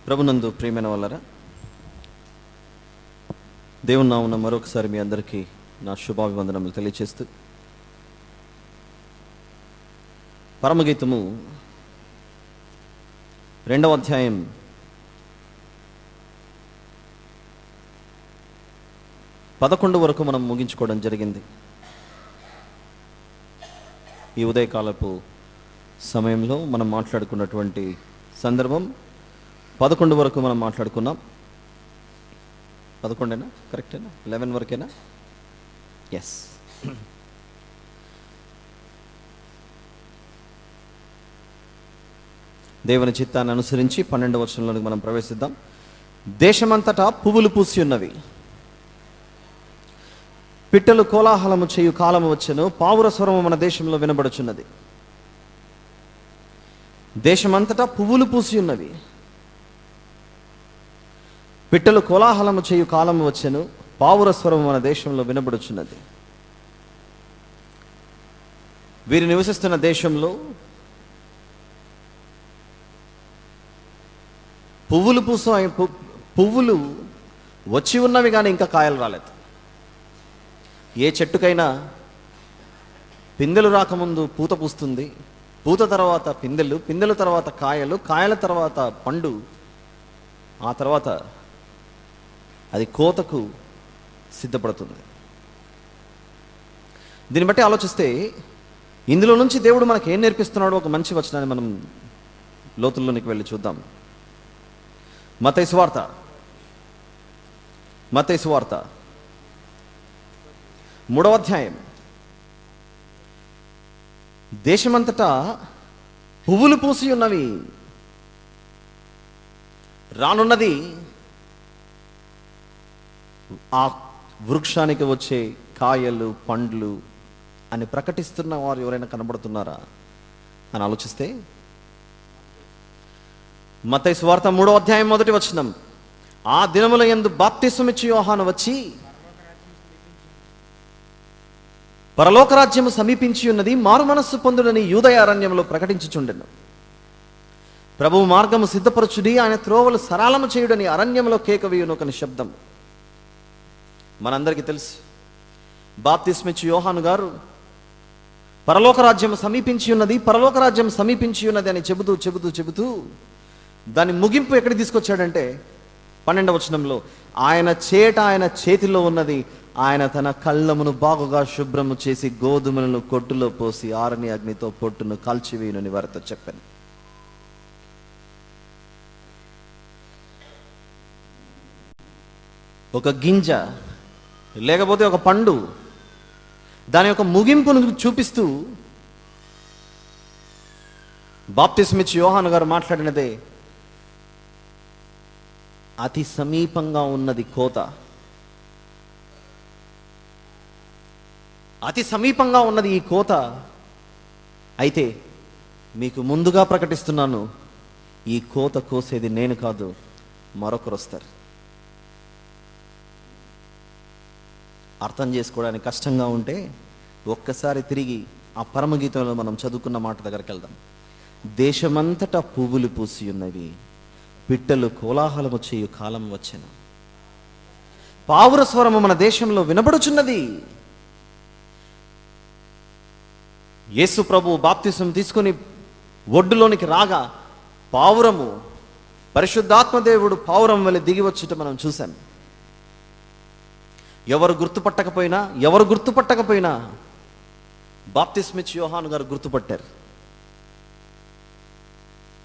ప్రభునందు ప్రియమైన వాళ్ళరా, దేవుని నామమున మరొకసారి మీ అందరికీ నా శుభాభివందనములు తెలియచేస్తూ, పరమగీతము 2వ అధ్యాయం 11 వరకు మనం ముగించుకోవడం జరిగింది. ఈ ఉదయకాలపు సమయంలో మనం మాట్లాడుకున్నటువంటి సందర్భం 11 వరకు మనం మాట్లాడుకున్నాం. 11ఏనా? కరెక్టేనా? 11 వరకేనా? ఎస్. దేవుని చిత్తాన్ని అనుసరించి 12వ వచనంలోకి మనం ప్రవేశిద్దాం. దేశమంతటా పువ్వులు పూసి ఉన్నవి, పిట్టలు కోలాహలము చేయు కాలము వచ్చెను, పావుర స్వరము మన దేశంలో వినబడుచున్నది. దేశమంతటా పువ్వులు పూసి ఉన్నవి, పిట్టలు కోలాహలము చేయు కాలము వచ్చెను, పావుర స్వరము మన దేశంలో వినబడుచున్నది. వీరు నివసిస్తున్న దేశంలో పువ్వులు వచ్చి ఉన్నవి కానీ ఇంకా కాయలు రాలేదు. ఏ చెట్టుకైనా పిందెలు రాకముందు పూత పూస్తుంది, పూత తర్వాత పిందెలు, పిందెల తర్వాత కాయలు, కాయల తర్వాత పండు, ఆ తర్వాత అది కోతకు సిద్ధపడుతుంది. దీన్ని బట్టి ఆలోచిస్తే ఇందులో నుంచి దేవుడు మనకు ఏం నేర్పిస్తున్నాడో ఒక మంచి వచనాన్ని మనం లోతుల్లోనికి వెళ్ళి చూద్దాం. మత్తయి సువార్త 3వ అధ్యాయం. దేశమంతటా పువ్వులు పూసి ఉన్నవి, రానున్నది ఆ వృక్షానికి వచ్చే కాయలు పండ్లు అని ప్రకటిస్తున్న వారు ఎవరైనా కనబడుతున్నారా అని ఆలోచిస్తే, మత్తయి సువార్త 3వ అధ్యాయం 1వ వచనం, ఆ దినముల యందు బాప్తిస్మమిచ్చు యోహాను వచ్చి పరలోక రాజ్యము సమీపించి ఉన్నది, మారు మనస్సు పొందుడని యూదయ అరణ్యంలో ప్రకటించుచుండెను. ప్రభువు మార్గము సిద్ధపరచుడి, ఆయన త్రోవలు సరళము చేయుడని అరణ్యంలో కేకవేయును ఒక నిశ్శబ్దం. మనందరికీ తెలుసు, బాప్తిస్మిచ్చు యోహాను గారు పరలోక రాజ్యం సమీపించి ఉన్నది, పరలోక రాజ్యం సమీపించి ఉన్నది అని చెబుతూ దాని ముగింపు ఎక్కడికి తీసుకొచ్చాడంటే 12వ వచనంలో, ఆయన చేతిలో ఉన్నది, ఆయన తన కళ్ళమును బాగుగా శుభ్రము చేసి గోధుమలను కొట్టులో పోసి ఆరని అగ్నితో పొట్టును కాల్చివేయునని వారితో చెప్పాను. ఒక గింజ లేకపోతే ఒక పండు, దాని యొక్క ముగింపును చూపిస్తూ బాప్తిస్మిచ్చు యోహాను గారు మాట్లాడినదే, అతి సమీపంగా ఉన్నది కోత, అతి సమీపంగా ఉన్నది ఈ కోత. అయితే మీకు ముందుగా ప్రకటిస్తున్నాను, ఈ కోత కోసేది నేను కాదు, మరొకరు వస్తారు. అర్థం చేసుకోవడానికి కష్టంగా ఉంటే ఒక్కసారి తిరిగి ఆ పరమగీతంలో మనం చదువుకున్న మాట దగ్గరికి వెళ్దాం. దేశమంతటా పువ్వులు పూసి ఉన్నవి, పిట్టలు కోలాహలము చేయు కాలం వచ్చెను, పావుర స్వరము మన దేశంలో వినబడుచున్నది. యేసు ప్రభు బాప్తిసం తీసుకుని ఒడ్డులోనికి రాగా పావురము, పరిశుద్ధాత్మదేవుడు పావురం వలె దిగి వచ్చుట మనం చూసాం. ఎవరు గుర్తుపట్టకపోయినా బాప్తిస్మిచ్చు యోహాను గారు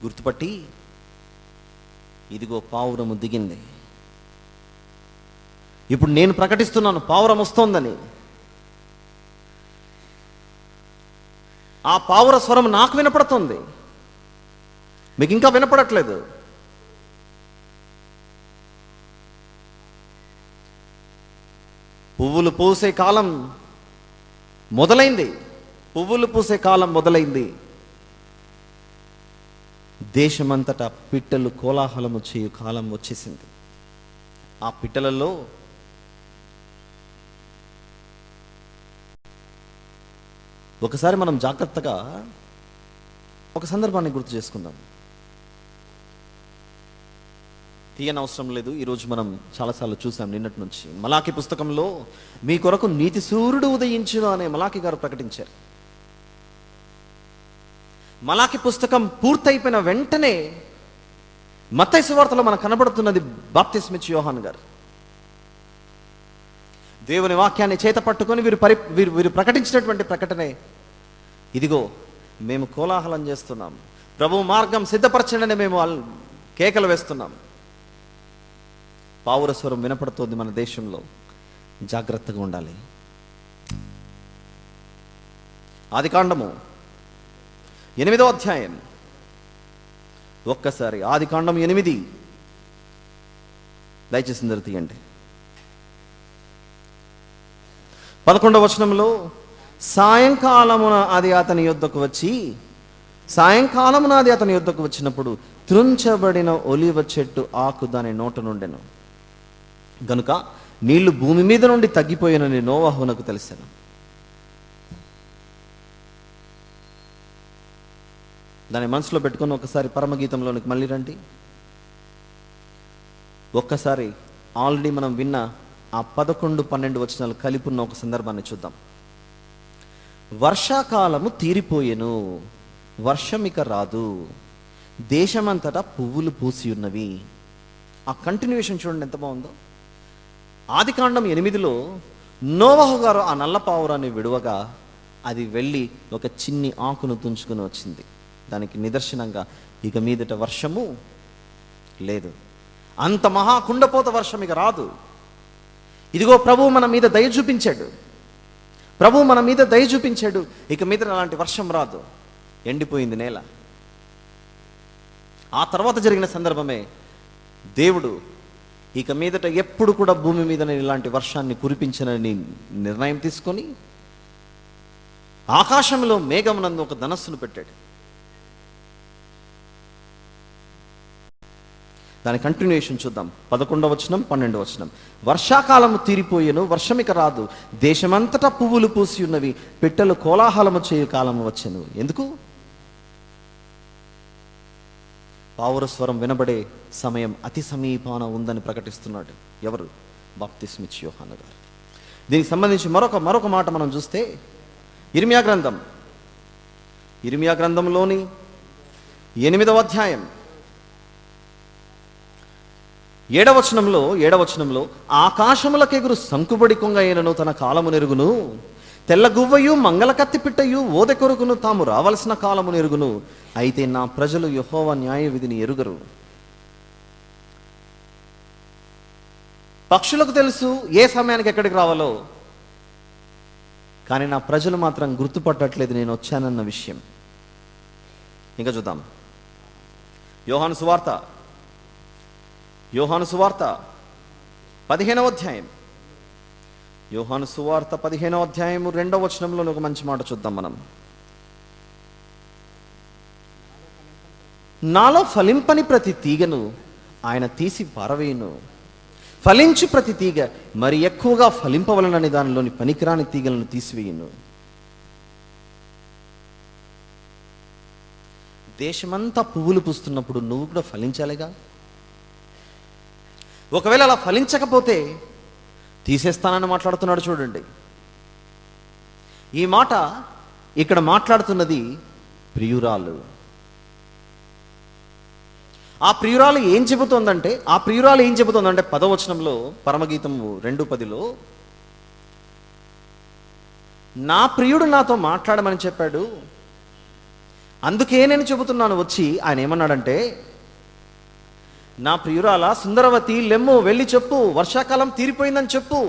గుర్తుపట్టి ఇదిగో పావురము దిగింది, ఇప్పుడు నేను ప్రకటిస్తున్నాను పావురం వస్తోందని. ఆ పావుర స్వరం నాకు వినపడుతుంది, మీకు ఇంకా వినపడట్లేదు. పువ్వులు పూసే కాలం మొదలైంది. దేశమంతటా పిట్టలు కోలాహలము చేయు కాలం వచ్చేసింది. ఆ పిట్టలలో ఒకసారి మనం జాగ్రత్తగా ఒక సందర్భాన్ని గుర్తు చేసుకుందాం. తీయనవసరం లేదు. ఈరోజు మనం చాలాసార్లు చూసాం నిన్నటి నుంచి. మలాకి పుస్తకంలో మీ కొరకు నీతి సూర్యుడు ఉదయించును అనే మలాకి గారు ప్రకటించారు. మలాకి పుస్తకం పూర్తయిపోయిన వెంటనే మత్తయి సువార్తలో మనకు కనబడుతున్నది బాప్తిస్మిచ్చి యోహాను గారు. దేవుని వాక్యాన్ని చేత పట్టుకొని వీరు ప్రకటించినటువంటి ప్రకటనే, ఇదిగో మేము కోలాహలం చేస్తున్నాం, ప్రభు మార్గం సిద్ధపరచండి మేము కేకలు వేస్తున్నాం. పావురస్వరం వినపడుతోంది మన దేశంలో. జాగ్రత్తగా ఉండాలి. ఆదికాండము 8వ అధ్యాయం, ఒక్కసారి ఆదికాండం 8 దయచేసి అందరూ తీయండి. 11వ వచనంలో, సాయంకాలమున అది అతని యొద్దకు వచ్చినప్పుడు త్రుంచబడిన ఒలివ చెట్టు ఆకు దాని నోట నుండెను గనుక నీళ్లు భూమి మీద నుండి తగ్గిపోయినని నోవహునకు తెలిసెను. దాన్ని మనసులో పెట్టుకొని ఒకసారి పరమగీతంలోనికి మళ్ళీ రండి. ఒక్కసారి ఆల్రెడీ మనం విన్న ఆ 11-12 వచనాలు కలిపి ఉన్న ఒక సందర్భాన్ని చూద్దాం. వర్షాకాలము తీరిపోయెను, వర్షం ఇక రాదు, దేశమంతటా పువ్వులు పూసి ఉన్నవి. ఆ కంటిన్యూషన్ చూడండి ఎంత బాగుందో. ఆదికాండం 8లో నోవహు గారు ఆ నల్ల పావురాన్ని విడువగా అది వెళ్ళి ఒక చిన్ని ఆకును తుంచుకుని వచ్చింది. దానికి నిదర్శనంగా ఇక మీదట వర్షము లేదు, అంత మహాకుండపోత వర్షం ఇక రాదు. ఇదిగో ప్రభువు మన మీద దయ చూపించాడు, ఇక మీద అలాంటి వర్షం రాదు. ఎండిపోయింది నేల. ఆ తర్వాత జరిగిన సందర్భమే దేవుడు ఇక మీదట ఎప్పుడు కూడా భూమి మీద ఇలాంటి వర్షాన్ని కురిపించనని నిర్ణయం తీసుకొని ఆకాశంలో మేఘమునందు ఒక ధనస్సును పెట్టాడు. దాని కంటిన్యూషన్ చూద్దాం. 11వ వచనం 12వ వచనం. వర్షాకాలము తీరిపోయెను, వర్షమిక రాదు, దేశమంతటా పువ్వులు పూసి ఉన్నవి, పిట్టలు కోలాహలము చేయు కాలము వచ్చెను. ఎందుకు? పావురస్వరం వినబడే సమయం అతి సమీపాన ఉందని ప్రకటిస్తున్నాడు. ఎవరు? బాప్తిస్మిచ్చి యోహాను గారు. దీనికి సంబంధించి మరొక మాట మనం చూస్తే ఇర్మియా గ్రంథంలోని 8వ అధ్యాయం 7వ వచనంలో ఆకాశములకెగురు సంకుబడి కొంగ అయినను తన కాలము నెరుగును, తెల్ల గువ్వయు మంగళ కత్తి పిట్టయు ఓదె కొరుకును తాము రావలసిన కాలము నెరుగును, అయితే నా ప్రజలు యెహోవా న్యాయ విధిని ఎరుగరు. పక్షులకు తెలుసు ఏ సమయానికి ఎక్కడికి రావాలో, కానీ నా ప్రజలు మాత్రం గుర్తుపట్టట్లేదు నేను వచ్చానన్న విషయం. ఇంకా చూద్దాం. యోహాను సువార్త 15వ అధ్యాయం, యోహాను సువార్త 15వ అధ్యాయము 2వ వచనంలో ఒక మంచి మాట చూద్దాం మనం. నాలో ఫలింపని ప్రతి తీగను ఆయన తీసి పారవేయును, ఫలించి ప్రతి తీగ మరి ఎక్కువగా ఫలింపవలనని దానిలోని పనికిరాని తీగలను తీసివేయును. దేశమంతా పువ్వులు పూస్తున్నప్పుడు నువ్వు కూడా ఫలించాలిగా. ఒకవేళ అలా ఫలించకపోతే తీసేస్తానని మాట్లాడుతున్నాడు. చూడండి, ఈ మాట ఇక్కడ మాట్లాడుతున్నది ప్రియురాలు. ఆ ప్రియురాలు ఏం చెబుతోందంటే 10వ వచనంలో, పరమగీతము 2:10లో, నా ప్రియుడు నాతో మాట్లాడమని చెప్పాడు, అందుకే నేను చెబుతున్నాను వచ్చి. ఆయన ఏమన్నాడంటే, నా ప్రియురాల సుందరవతి లెమ్ము, వెళ్ళి చెప్పు, వర్షాకాలం తీరిపోయిందని చెప్పు.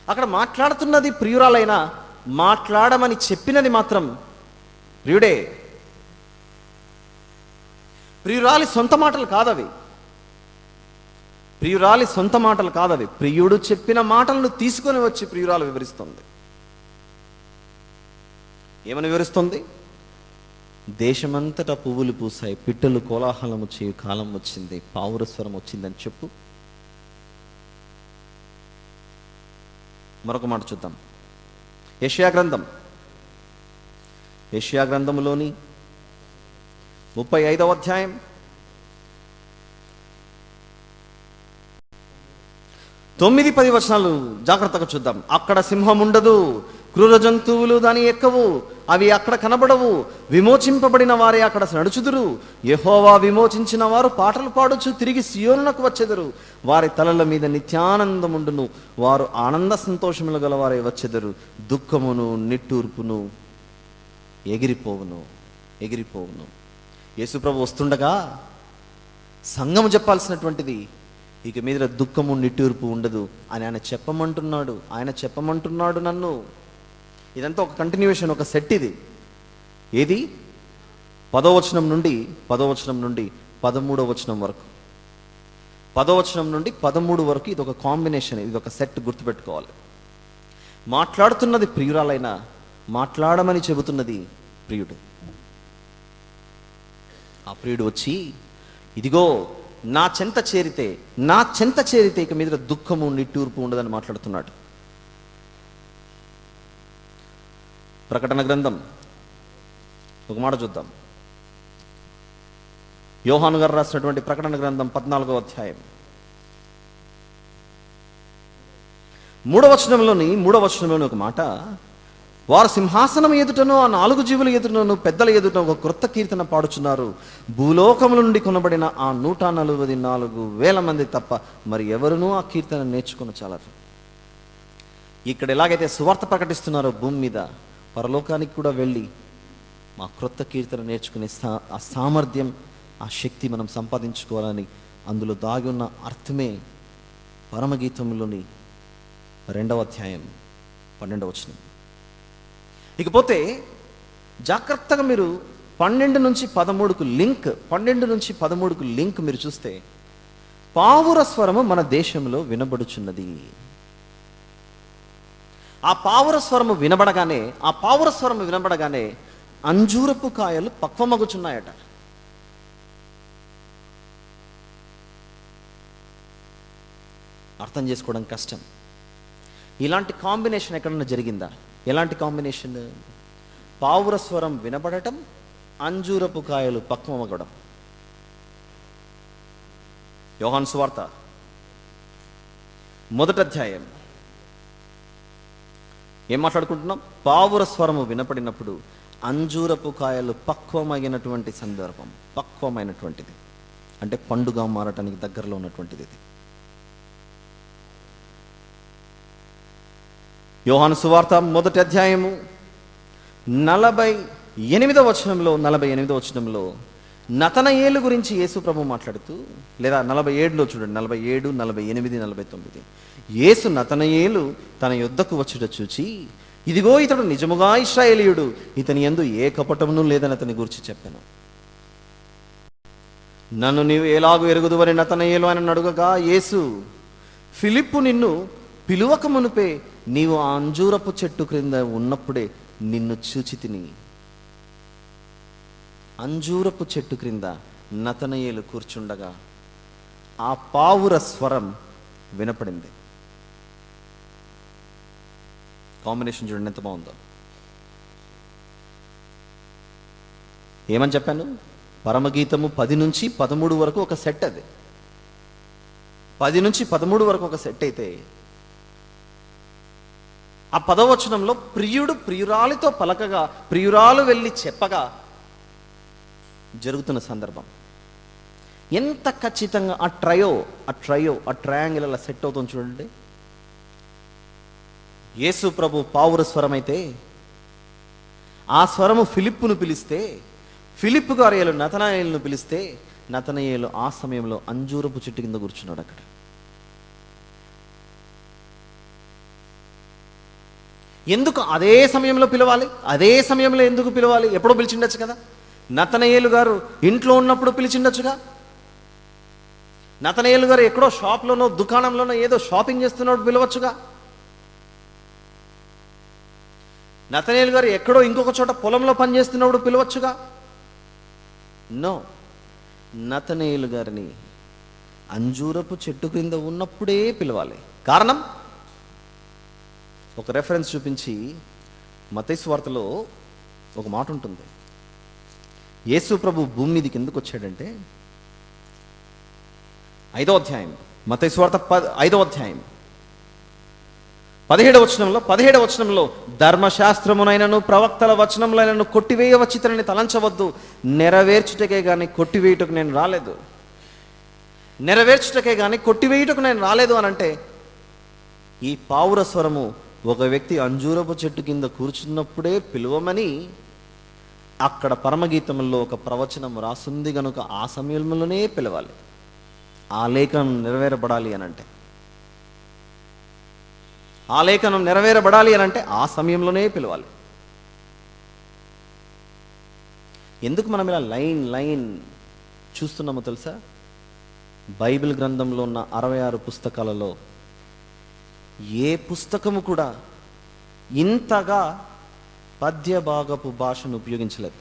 అక్కడ మాట్లాడుతున్నది ప్రియురాలైనా మాట్లాడమని చెప్పినది మాత్రం ప్రియుడే. ప్రియురాలి సొంత మాటలు కాదవి. ప్రియుడు చెప్పిన మాటలను తీసుకొని వచ్చి ప్రియురాలు వివరిస్తుంది. ఏమని వివరిస్తుంది? దేశమంతటా పువ్వులు పూసాయి, పిట్టలు కోలాహలము చేయు కాలం వచ్చింది, పావురస్వరం వచ్చిందని చెప్పు. మరొక మాట చూద్దాం. యెషయా గ్రంథములోని 35వ అధ్యాయం 9-10 వచనాలు జాగ్రత్తగా చూద్దాం. అక్కడ సింహం ఉండదు, క్రూర జంతువులు దాని ఎక్కవు, అవి అక్కడ కనబడవు, విమోచింపబడిన వారే అక్కడ నడుచుదురు, యెహోవా విమోచించిన వారు పాటలు పాడుచు తిరిగి సియోనునకు వచ్చెదరు, వారి తలల మీద నిత్యానందముండును, వారు ఆనంద సంతోషములు గల వారే వచ్చెదరు, దుఃఖమును నిట్టూర్పును ఎగిరిపోవును. యేసుప్రభు వస్తుండగా సంఘము చెప్పాల్సినటువంటిది, ఇక మీద దుఃఖము నిట్టూర్పు ఉండదు అని ఆయన చెప్పమంటున్నాడు నన్ను. ఇదంతా ఒక కంటిన్యూషన్, ఒక సెట్. ఇది ఏది? 10వ వచనం నుండి 13వ వచనం వరకు, 10వ వచనం నుండి 13 వరకు ఇది ఒక కాంబినేషన్, ఇది ఒక సెట్. గుర్తుపెట్టుకోవాలి. మాట్లాడుతున్నది ప్రియురాలైన, మాట్లాడమని చెబుతున్నది ప్రియుడు. ఆ ప్రియుడు వచ్చి, ఇదిగో నా చెంత చేరితే ఇక మీద దుఃఖము నిట్టూర్పు ఉండదని మాట్లాడుతున్నాడు. ప్రకటన గ్రంథం ఒక మాట చూద్దాం. యోహాను గారు రాసినటువంటి ప్రకటన గ్రంథం 14వ అధ్యాయం 3వ వచనంలోని ఒక మాట, వారు సింహాసనం ఎదుటను ఆ 4 జీవుల ఎదుటను పెద్దల ఎదుట ఒక క్రొత్త కీర్తన పాడుచున్నారు, భూలోకముల నుండి కొనబడిన ఆ 144,000 మంది తప్ప మరి ఎవరునూ ఆ కీర్తన నేర్చుకుని చాలరు. ఇక్కడ ఎలాగైతే సువార్త ప్రకటిస్తున్నారో భూమి మీద, పరలోకానికి కూడా వెళ్ళి మా క్రొత్త కీర్తన నేర్చుకునే ఆ సామర్థ్యం, ఆ శక్తి మనం సంపాదించుకోవాలని అందులో దాగి ఉన్న అర్థమే పరమగీతంలోని 2వ అధ్యాయం 12వ వచనం. ఇకపోతే జాగ్రత్తగా మీరు 12 నుంచి 13కు లింక్ మీరు చూస్తే, పావుర స్వరము మన దేశంలో వినబడుచున్నది. ఆ పావుర స్వరము వినబడగానే అంజూరపు కాయలు పక్వమగుచున్నాయట. అర్థం చేసుకోవడం కష్టం. ఇలాంటి కాంబినేషన్ ఎక్కడన్నా జరిగిందా? ఎలాంటి కాంబినేషన్? పావుర స్వరం వినబడటం, అంజూరపు కాయలు పక్వమగడం. యోహాను సువార్త 1వ అధ్యాయం ఏం మాట్లాడుకుంటున్నాం? పావుర స్వరము వినపడినప్పుడు అంజూరపు కాయలు పక్వమైనటువంటి సందర్భం. పక్వమైనటువంటిది అంటే పండుగ మారటానికి దగ్గరలో ఉన్నటువంటిది ఇది. యోహాను సువార్త 1వ అధ్యాయము 48వ వచనంలో నతనయేలు గురించి యేసు ప్రభు మాట్లాడుతూ, లేదా 47లో చూడండి, 47, 48, 49. యేసు నతనయేలు తన యొద్దకు వచ్చుట చూచి, ఇదిగో ఇతడు నిజముగా ఇశ్రాయేలీయుడు, ఇతని యందు ఏ కపటమును లేదని అతని గురించి చెప్పాను. నన్ను నీవు ఎలాగూ ఎరుగుదువని నతనయేలు ఆయన అడుగగా, యేసు, ఫిలిప్పు నిన్ను పిలువక మునుపే నీవు ఆ అంజూరపు చెట్టు క్రింద ఉన్నప్పుడే నిన్ను చూచి తిని. అంజూరపు చెట్టు క్రింద నతనయేలు కూర్చుండగా ఆ పావుర స్వరం వినపడింది. కాంబినేషన్ చూడండి ఎంత బాగుందో. ఏమని చెప్పాను? పరమగీతము 10 నుంచి 13 వరకు ఒక సెట్. అది 10 నుంచి 13 వరకు ఒక సెట్ అయితే, ఆ 10వ వచనంలో ప్రియుడు ప్రియురాలితో పలకగా, ప్రియురాలు వెళ్ళి చెప్పగా జరుగుతున్న సందర్భం ఎంత ఖచ్చితంగా ఆ ట్రయాంగిల్ అలా సెట్ అవుతుంది చూడండి. యేసు ప్రభు పావుర స్వరం అయితే, ఆ స్వరము ఫిలిప్పును పిలిస్తే, ఫిలిప్పు గారు నతనయేలును పిలిస్తే, నతనయేలు ఆ సమయంలో అంజూరపు చెట్టు కింద కూర్చున్నాడు. అక్కడ ఎందుకు అదే సమయంలో పిలవాలి? అదే సమయంలో ఎందుకు పిలవాలి? ఎప్పుడో పిలిచిండొచ్చు కదా. నతనయేలు గారు ఇంట్లో ఉన్నప్పుడు పిలిచిండొచ్చుగా. నతనయేలు గారు ఎక్కడో షాప్లోనో దుకాణంలోనో ఏదో షాపింగ్ చేస్తున్నప్పుడు పిలవచ్చుగా. నతనయేలు గారు ఎక్కడో ఇంకొక చోట పొలంలో పనిచేస్తున్నప్పుడు పిలవచ్చుగా. నో, నతనయేలు గారిని అంజూరపు చెట్టు క్రింద ఉన్నప్పుడే పిలవాలి. కారణం, ఒక రెఫరెన్స్ చూపించి, మత్తయి సువార్తలో ఒక మాట ఉంటుంది. యేసు ప్రభు భూమి మీదకి ఎందుకు వచ్చాడంటే, 5వ అధ్యాయం మత్తయి సువార్త 5వ అధ్యాయం 17వ వచనంలో ధర్మశాస్త్రమునైనను ప్రవక్తల వచనములైనను కొట్టివేయవచ్చితనని తలంచవద్దు, నెరవేర్చుటకే గాని కొట్టివేయుటకు నేను రాలేదు. నెరవేర్చుటకే గాని కొట్టివేయుటకు నేను రాలేదు అని అంటే, ఈ పావుర స్వరము ఒక వ్యక్తి అంజూరపు చెట్టు కింద కూర్చున్నప్పుడే పిలువమని అక్కడ పరమగీతంలో ఒక ప్రవచనం రాసుంది గనుక ఆ సమయంలోనే పిలవాలి. ఆ లేఖనం నెరవేరబడాలి అని అంటే, ఆ లేఖనం నెరవేరబడాలి అని అంటే ఆ సమయంలోనే పిలవాలి. ఎందుకు మనం ఇలా లైన్ చూస్తున్నామో తెలుసా? బైబిల్ గ్రంథంలో ఉన్న 66 పుస్తకాలలో ఏ పుస్తకము కూడా ఇంతగా పద్య భాగపు భాషను ఉపయోగించలేదు.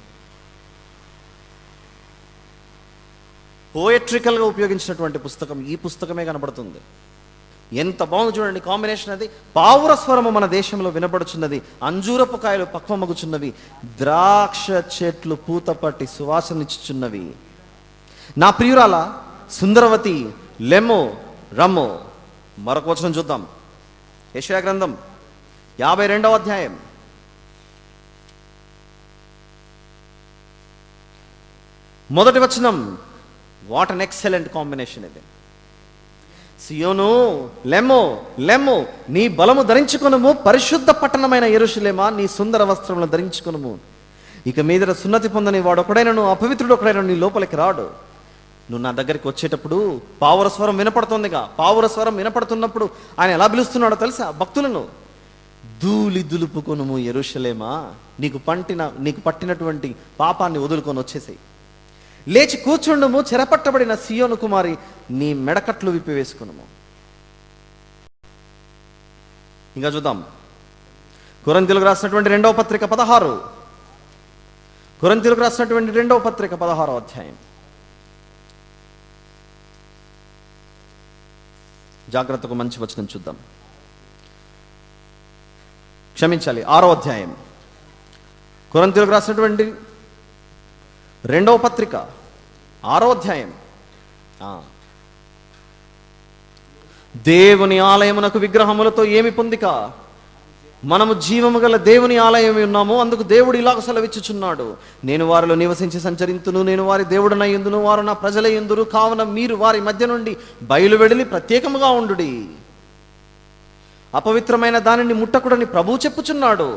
పోయట్రికల్గా ఉపయోగించినటువంటి పుస్తకం ఈ పుస్తకమే కనబడుతుంది. ఎంత బాగుంది చూడండి కాంబినేషన్. అది పావుర స్వరము మన దేశంలో వినపడుచున్నది, అంజూరపు కాయలు పక్వమగుచున్నవి, ద్రాక్ష చెట్లు పూత పట్టి సువాసనిచ్చుచున్నవి. నా ప్రియురాల సుందరవతి లెమ్మో రమ్మో. మరొక వచనం చూద్దాం. యెషయా గ్రంథం 52వ అధ్యాయం 1వ వచనం. వాట్ అన్ ఎక్సలెంట్ కాంబినేషన్ ఇది. సియోను లెమ్మో లెమ్మో, నీ బలము ధరించుకొనుము, పరిశుద్ధ పట్టణమైన యెరూషలేమా నీ సుందర వస్త్రములను ధరించుకొనుము. ఇక మీద సున్నతి పొందని వాడు ఒకడైనను అపవిత్రుడు ఒకడైనా నీ లోపలికి రాడు. నువ్వు నా దగ్గరికి వచ్చేటప్పుడు పావుర స్వరం వినపడుతుందిగా. పావుర స్వరం వినపడుతున్నప్పుడు ఆయన ఎలా పిలుస్తున్నాడో తెలుసా? భక్తులను, ధూళి దులుపుకొనుము యెరూషలేమా, నీకు పట్టినటువంటి పాపాన్ని వదులుకొని వచ్చేసాయి. లేచి కూర్చుండుము, చెరపట్టబడిన సియోను కుమారి, నీ మెడకట్లు విప్పివేసుకునుము. ఇంకా చూద్దాం. కొరింథీయులకు రాసినటువంటి 2వ పత్రిక 16. కొరింథీయులకు రాసినటువంటి 2వ పత్రిక 16వ అధ్యాయం. జాగ్రత్తకు మంచి వచనం చూద్దాం. క్షమించాలి, 6వ అధ్యాయం. కొరింథీయులకు రాసినటువంటి 2వ పత్రిక 6వ అధ్యాయం. దేవుని ఆలయమునకు విగ్రహములతో ఏమి పొందిక, మనము జీవము గల దేవుని ఆలయం ఉన్నాము. అందుకు దేవుడు ఇలాగ సెలవిచ్చుచున్నాడు, నేను వారిలో నివసించి సంచరింతును, నేను వారి దేవుడనై యుందును, వారు నా ప్రజలై యుందురు. కావున మీరు వారి మధ్య నుండి బయలు వెడలి ప్రత్యేకముగా ఉండుడి. అపవిత్రమైన దానిని ముట్టకుడని ప్రభువు చెప్పుచున్నాడు.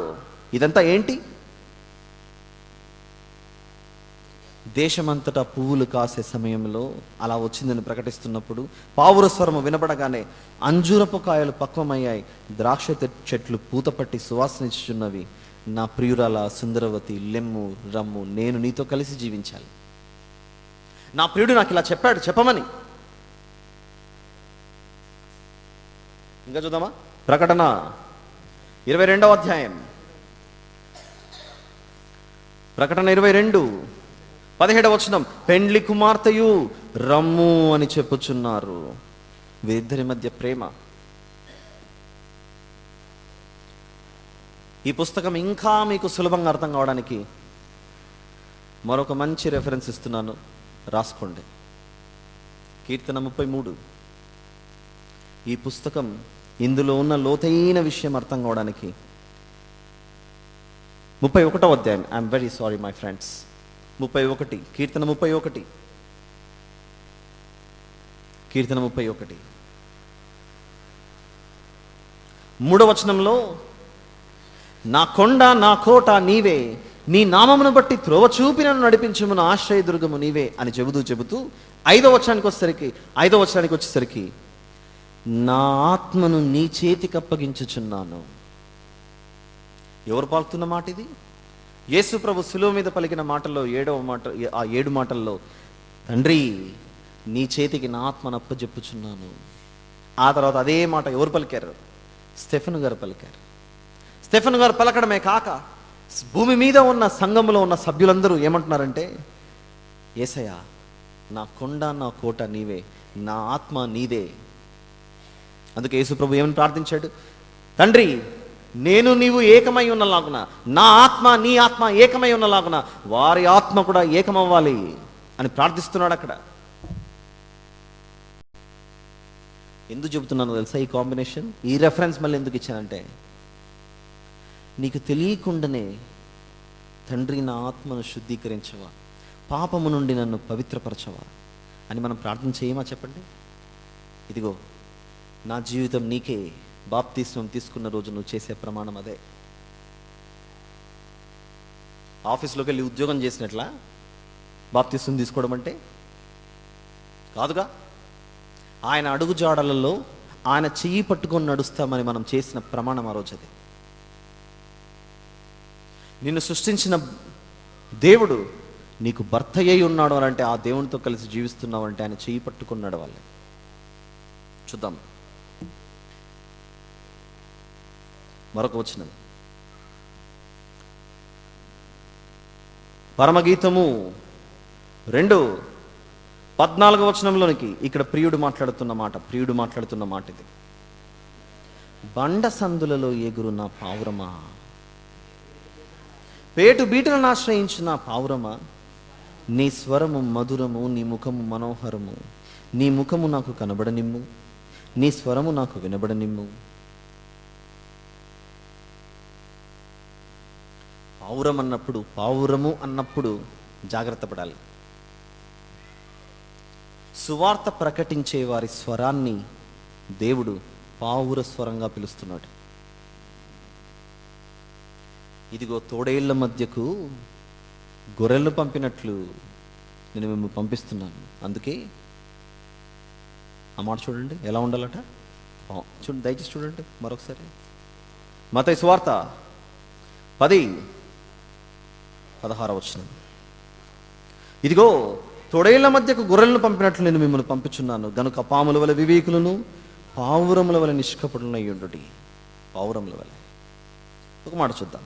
ఇదంతా ఏంటి? దేశమంతటా పువ్వులు కాసే సమయంలో అలా వచ్చిందని ప్రకటిస్తున్నప్పుడు పావుర స్వరము వినపడగానే అంజూరపు కాయలు పక్వమయ్యాయి, ద్రాక్ష చెట్లు పూతపట్టి సువాసనిచ్చుచున్నవి. నా ప్రియురాల సుందరవతి లెమ్ము రమ్ము, నేను నీతో కలిసి జీవించాలి. నా ప్రియుడు నాకు ఇలా చెప్పాడు చెప్పమని. ఇంకా చూద్దామా? ప్రకటన 22వ అధ్యాయం. ప్రకటన 22:17 వచనం. పెండ్లి కుమార్తెయు రమ్ము అని చెప్పుచున్నారు. వీరిద్దరి మధ్య ప్రేమ. ఈ పుస్తకం ఇంకా మీకు సులభంగా అర్థం కావడానికి మరొక మంచి రెఫరెన్స్ ఇస్తున్నాను, రాసుకోండి. కీర్తన 33. ఈ పుస్తకం ఇందులో ఉన్న లోతైన విషయం అర్థం కావడానికి 31వ అధ్యాయం. I'm very sorry my friends. 31, కీర్తన 31, కీర్తన 31 3వ వచనంలో, నా కొండ నా కోట నీవే, నీ నామమును బట్టి త్రోవ చూపి నన్ను నడిపించుము, నా ఆశ్రయదుర్గము నీవే అని చెబుతూ 5వ వచనానికి వచ్చేసరికి నా ఆత్మను నీ చేతికి అప్పగించుచున్నాను. ఎవరు పాలుతున్న మాట ఇది? యేసు ప్రభు శిలువ మీద పలికిన మాటల్లో 7 మాటల్లో, తండ్రి నీ చేతికి నా ఆత్మను అప్పజెప్పుచున్నాను. ఆ తర్వాత అదే మాట ఎవరు పలికారు? స్టెఫెను గారు పలికారు. స్టెఫెను గారు పలకడమే కాక భూమి మీద ఉన్న సంఘములో ఉన్న సభ్యులందరూ ఏమంటున్నారంటే, యేసయ్యా నా కొండ నా కోట నీవే, నా ఆత్మ నీదే. అందుకే యేసు ప్రభు ఏమని ప్రార్థించాడు? తండ్రి నేను నీవు ఏకమై ఉన్నలాగున, నా ఆత్మ నీ ఆత్మ ఏకమై ఉన్నలాగున వారి ఆత్మ కూడా ఏకమవ్వాలి అని ప్రార్థిస్తున్నాడు అక్కడ. ఎందుకు చెబుతున్నానో తెలుసా ఈ కాంబినేషన్, ఈ రెఫరెన్స్ మళ్ళీ ఎందుకు ఇచ్చానంటే, నీకు తెలియకుండానే తండ్రి నా ఆత్మను శుద్ధీకరించవా, పాపము నుండి నన్ను పవిత్రపరచవా అని మనం ప్రార్థన చేయమా చెప్పండి. ఇదిగో నా జీవితం నీకే బాప్తిస్మం తీసుకున్న రోజు నువ్వు చేసే ప్రమాణం అదే. ఆఫీస్లోకి వెళ్ళి ఉద్యోగం చేసినట్లా బాప్తిస్మం తీసుకోవడం అంటే కాదుగా. ఆయన అడుగు జాడలలో ఆయన చెయ్యి పట్టుకొని నడుస్తామని మనం చేసిన ప్రమాణం ఆ రోజు అది. నిన్ను సృష్టించిన దేవుడు నీకు భర్త అయి ఉన్నాడు అని అంటే, ఆ దేవునితో కలిసి జీవిస్తున్నావు అంటే ఆయన చెయ్యి పట్టుకొని నడవాలి. చూద్దాం మరొక వచనం, పరమగీతము 2:14 వచనంలోనికి. ఇక్కడ ప్రియుడు మాట్లాడుతున్న మాట ఇది. బండ సందులలో ఎగురు నా పావురమా, పేటు బీటలను ఆశ్రయించిన పావురమా, నీ స్వరము మధురము, నీ ముఖము మనోహరము, నీ ముఖము నాకు కనబడనిమ్ము, నీ స్వరము నాకు వినబడనిమ్ము. పావురము అన్నప్పుడు జాగ్రత్త పడాలి. సువార్త ప్రకటించే వారి స్వరాన్ని దేవుడు పావుర స్వరంగా పిలుస్తున్నాడు. ఇదిగో తోడేళ్ల మధ్యకు గొర్రెలు పంపినట్లు నేను మిమ్మల్ని పంపిస్తున్నాను. అందుకే ఆ మాట చూడండి ఎలా ఉండాలట. చూడండి, దయచేసి చూడండి మరొకసారి. మత్తయి సువార్త 10:16. ఇదిగో తోడేళ్ల మధ్యకు గొర్రెలను పంపినట్లు నేను మిమ్మల్ని పంపించున్నాను. గనుక పాముల వలె వివేకులను, పావురముల వలె నిష్కపటులను అయ్యుండుడి. పావురముల వలె. ఒక మాట చూద్దాం.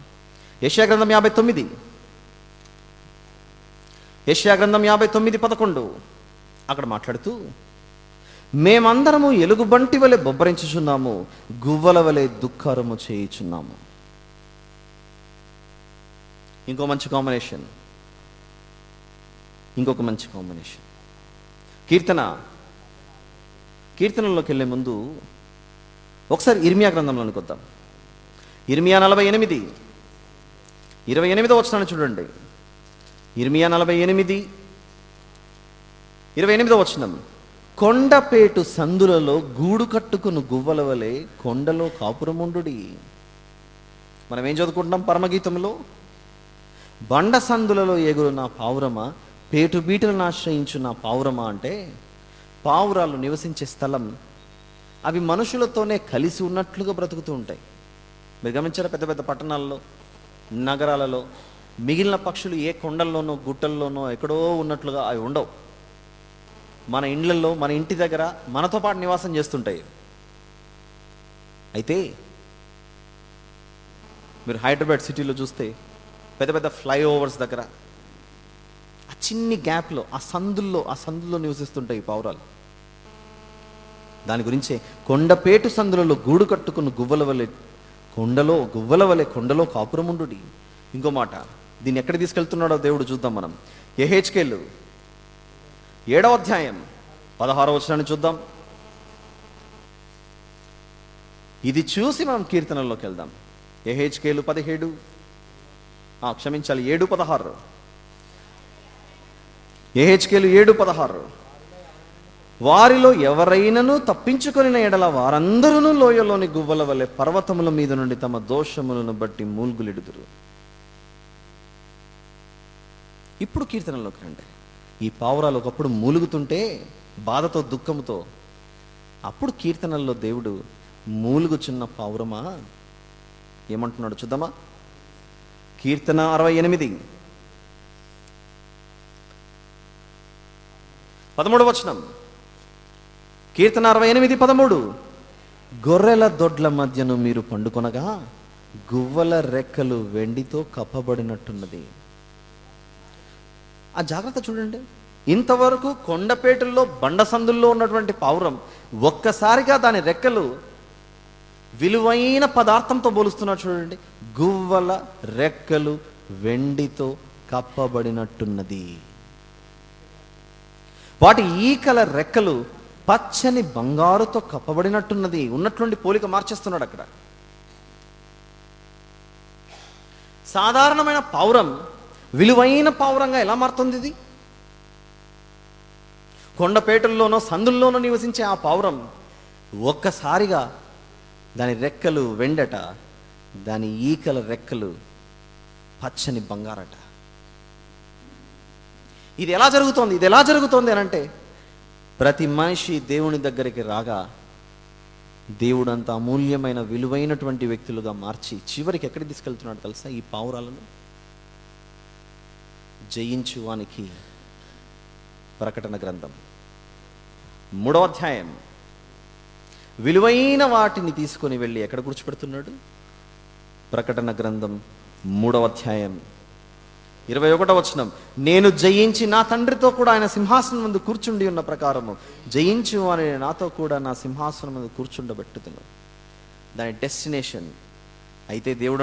యెషయా గ్రంథం 59:11 అక్కడ మాట్లాడుతూ, మేమందరము ఎలుగుబంటి వలె బొబ్బరించుచున్నాము, గువ్వల వలె దుఃఖారము చేయుచున్నాము. ఇంకొక మంచి కాంబినేషన్. కీర్తనలోకి వెళ్ళే ముందు ఒకసారి ఇర్మియా గ్రంథంలోనికి వద్దాం. ఇర్మియా 48:28 వచనాన్ని చూడండి. ఇర్మియా 48:28 వచనం. కొండపేటు సందులలో గూడు కట్టుకుని గువ్వల వలె కొండలో కాపురముండుడి. మనం ఏం చదువుకుంటున్నాం పరమగీతంలో? బండ సందులలో ఎగురు నా పావురమా, పేటు బీటలను ఆశ్రయించు నా పావురమా అంటే, పావురాలు నివసించే స్థలం అవి మనుషులతోనే కలిసి ఉన్నట్లుగా బ్రతుకుతూ ఉంటాయి. మీరు గమనించారా? పెద్ద పెద్ద పట్టణాల్లో, నగరాలలో మిగిలిన పక్షులు ఏ కొండల్లోనో గుట్టల్లోనో ఎక్కడో ఉన్నట్లుగా అవి ఉండవు. మన ఇండ్లలో, మన ఇంటి దగ్గర మనతో పాటు నివాసం చేస్తుంటాయి. అయితే మీరు హైదరాబాద్ సిటీలో చూస్తే పెద్ద పెద్ద ఫ్లైఓవర్స్ దగ్గర ఆ చిన్ని గ్యాప్లో, ఆ సందుల్లో నివసిస్తుంటాయి పావురాలు. దాని గురించే కొండపేటు సందులలో గూడు కట్టుకుని గువ్వల వలె కొండలో కాపురముండుడి. ఇంకో మాట, దీన్ని ఎక్కడ తీసుకెళ్తున్నాడో దేవుడు చూద్దాం మనం. యెహెజ్కేలు 7:16 వచనాన్ని చూద్దాం. ఇది చూసి మనం కీర్తనల్లోకి వెళ్దాం. యెహెజ్కేలు 7:16. యెహెజ్కేలు 7:16. వారిలో ఎవరైనను తప్పించుకొనిన ఎడల వారందరూ లోయలోని గువ్వల వలె పర్వతముల మీద నుండి తమ దోషములను బట్టి మూల్గులిడుదురు. ఇప్పుడు కీర్తనలోకి రండి. ఈ పావురాలు ఒకప్పుడు మూలుగుతుంటే బాధతో, దుఃఖంతో, అప్పుడు కీర్తనల్లో దేవుడు మూలుగుచున్న పావురమా ఏమంటున్నాడు చూద్దామా. కీర్తన 68:13 వచనం. కీర్తన 68:13. గొర్రెల దొడ్ల మధ్యను మీరు పండుకొనగా గువ్వల రెక్కలు వెండితో కప్పబడినట్టున్నది. ఆ జాగ్రత్త చూడండి. ఇంతవరకు కొండపేటల్లో, బండ సందుల్లో ఉన్నటువంటి పావురం ఒక్కసారిగా దాని రెక్కలు విలువైన పదార్థంతో పోలుస్తున్నాడు చూడండి. గువ్వల రెక్కలు వెండితో కప్పబడినట్టున్నది. వాటి ఈకల రెక్కలు పచ్చని బంగారుతో కప్పబడినట్టున్నది. ఉన్నట్లుండి పోలిక మార్చేస్తున్నాడు అక్కడ. సాధారణమైన పావురం విలువైన పావురంగా ఎలా మారుతుంది? ఇది కొండపేటల్లోనో సందుల్లోనో నివసించే ఆ పావురం ఒక్కసారిగా దాని రెక్కలు వెండట, దాని ఈకల రెక్కలు పచ్చని బంగారట. ఇది ఎలా జరుగుతోంది? ఇది ఎలా జరుగుతోంది అని అంటే, ప్రతి మనిషి దేవుని దగ్గరికి రాగా దేవుడు అంత అమూల్యమైన విలువైనటువంటి వ్యక్తులుగా మార్చి చివరికి ఎక్కడికి తీసుకెళ్తున్నాడు తెలుసా? ఈ పావురాలను జయించువానికి. ప్రకటన గ్రంథం 3వ అధ్యాయం. విలువైన వాటిని తీసుకొని వెళ్ళి ఎక్కడ కూర్చోపెడుతున్నాడు? ప్రకటన గ్రంథం 3వ అధ్యాయం 21వ వచనం. నేను జయించి నా తండ్రితో కూడా ఆయన సింహాసనం ముందు కూర్చుండి ఉన్న ప్రకారము జయించు అని నాతో కూడా నా సింహాసనం ముందు కూర్చుండబెట్టుతున్నాను. దాని డెస్టినేషన్. అయితే దేవుడు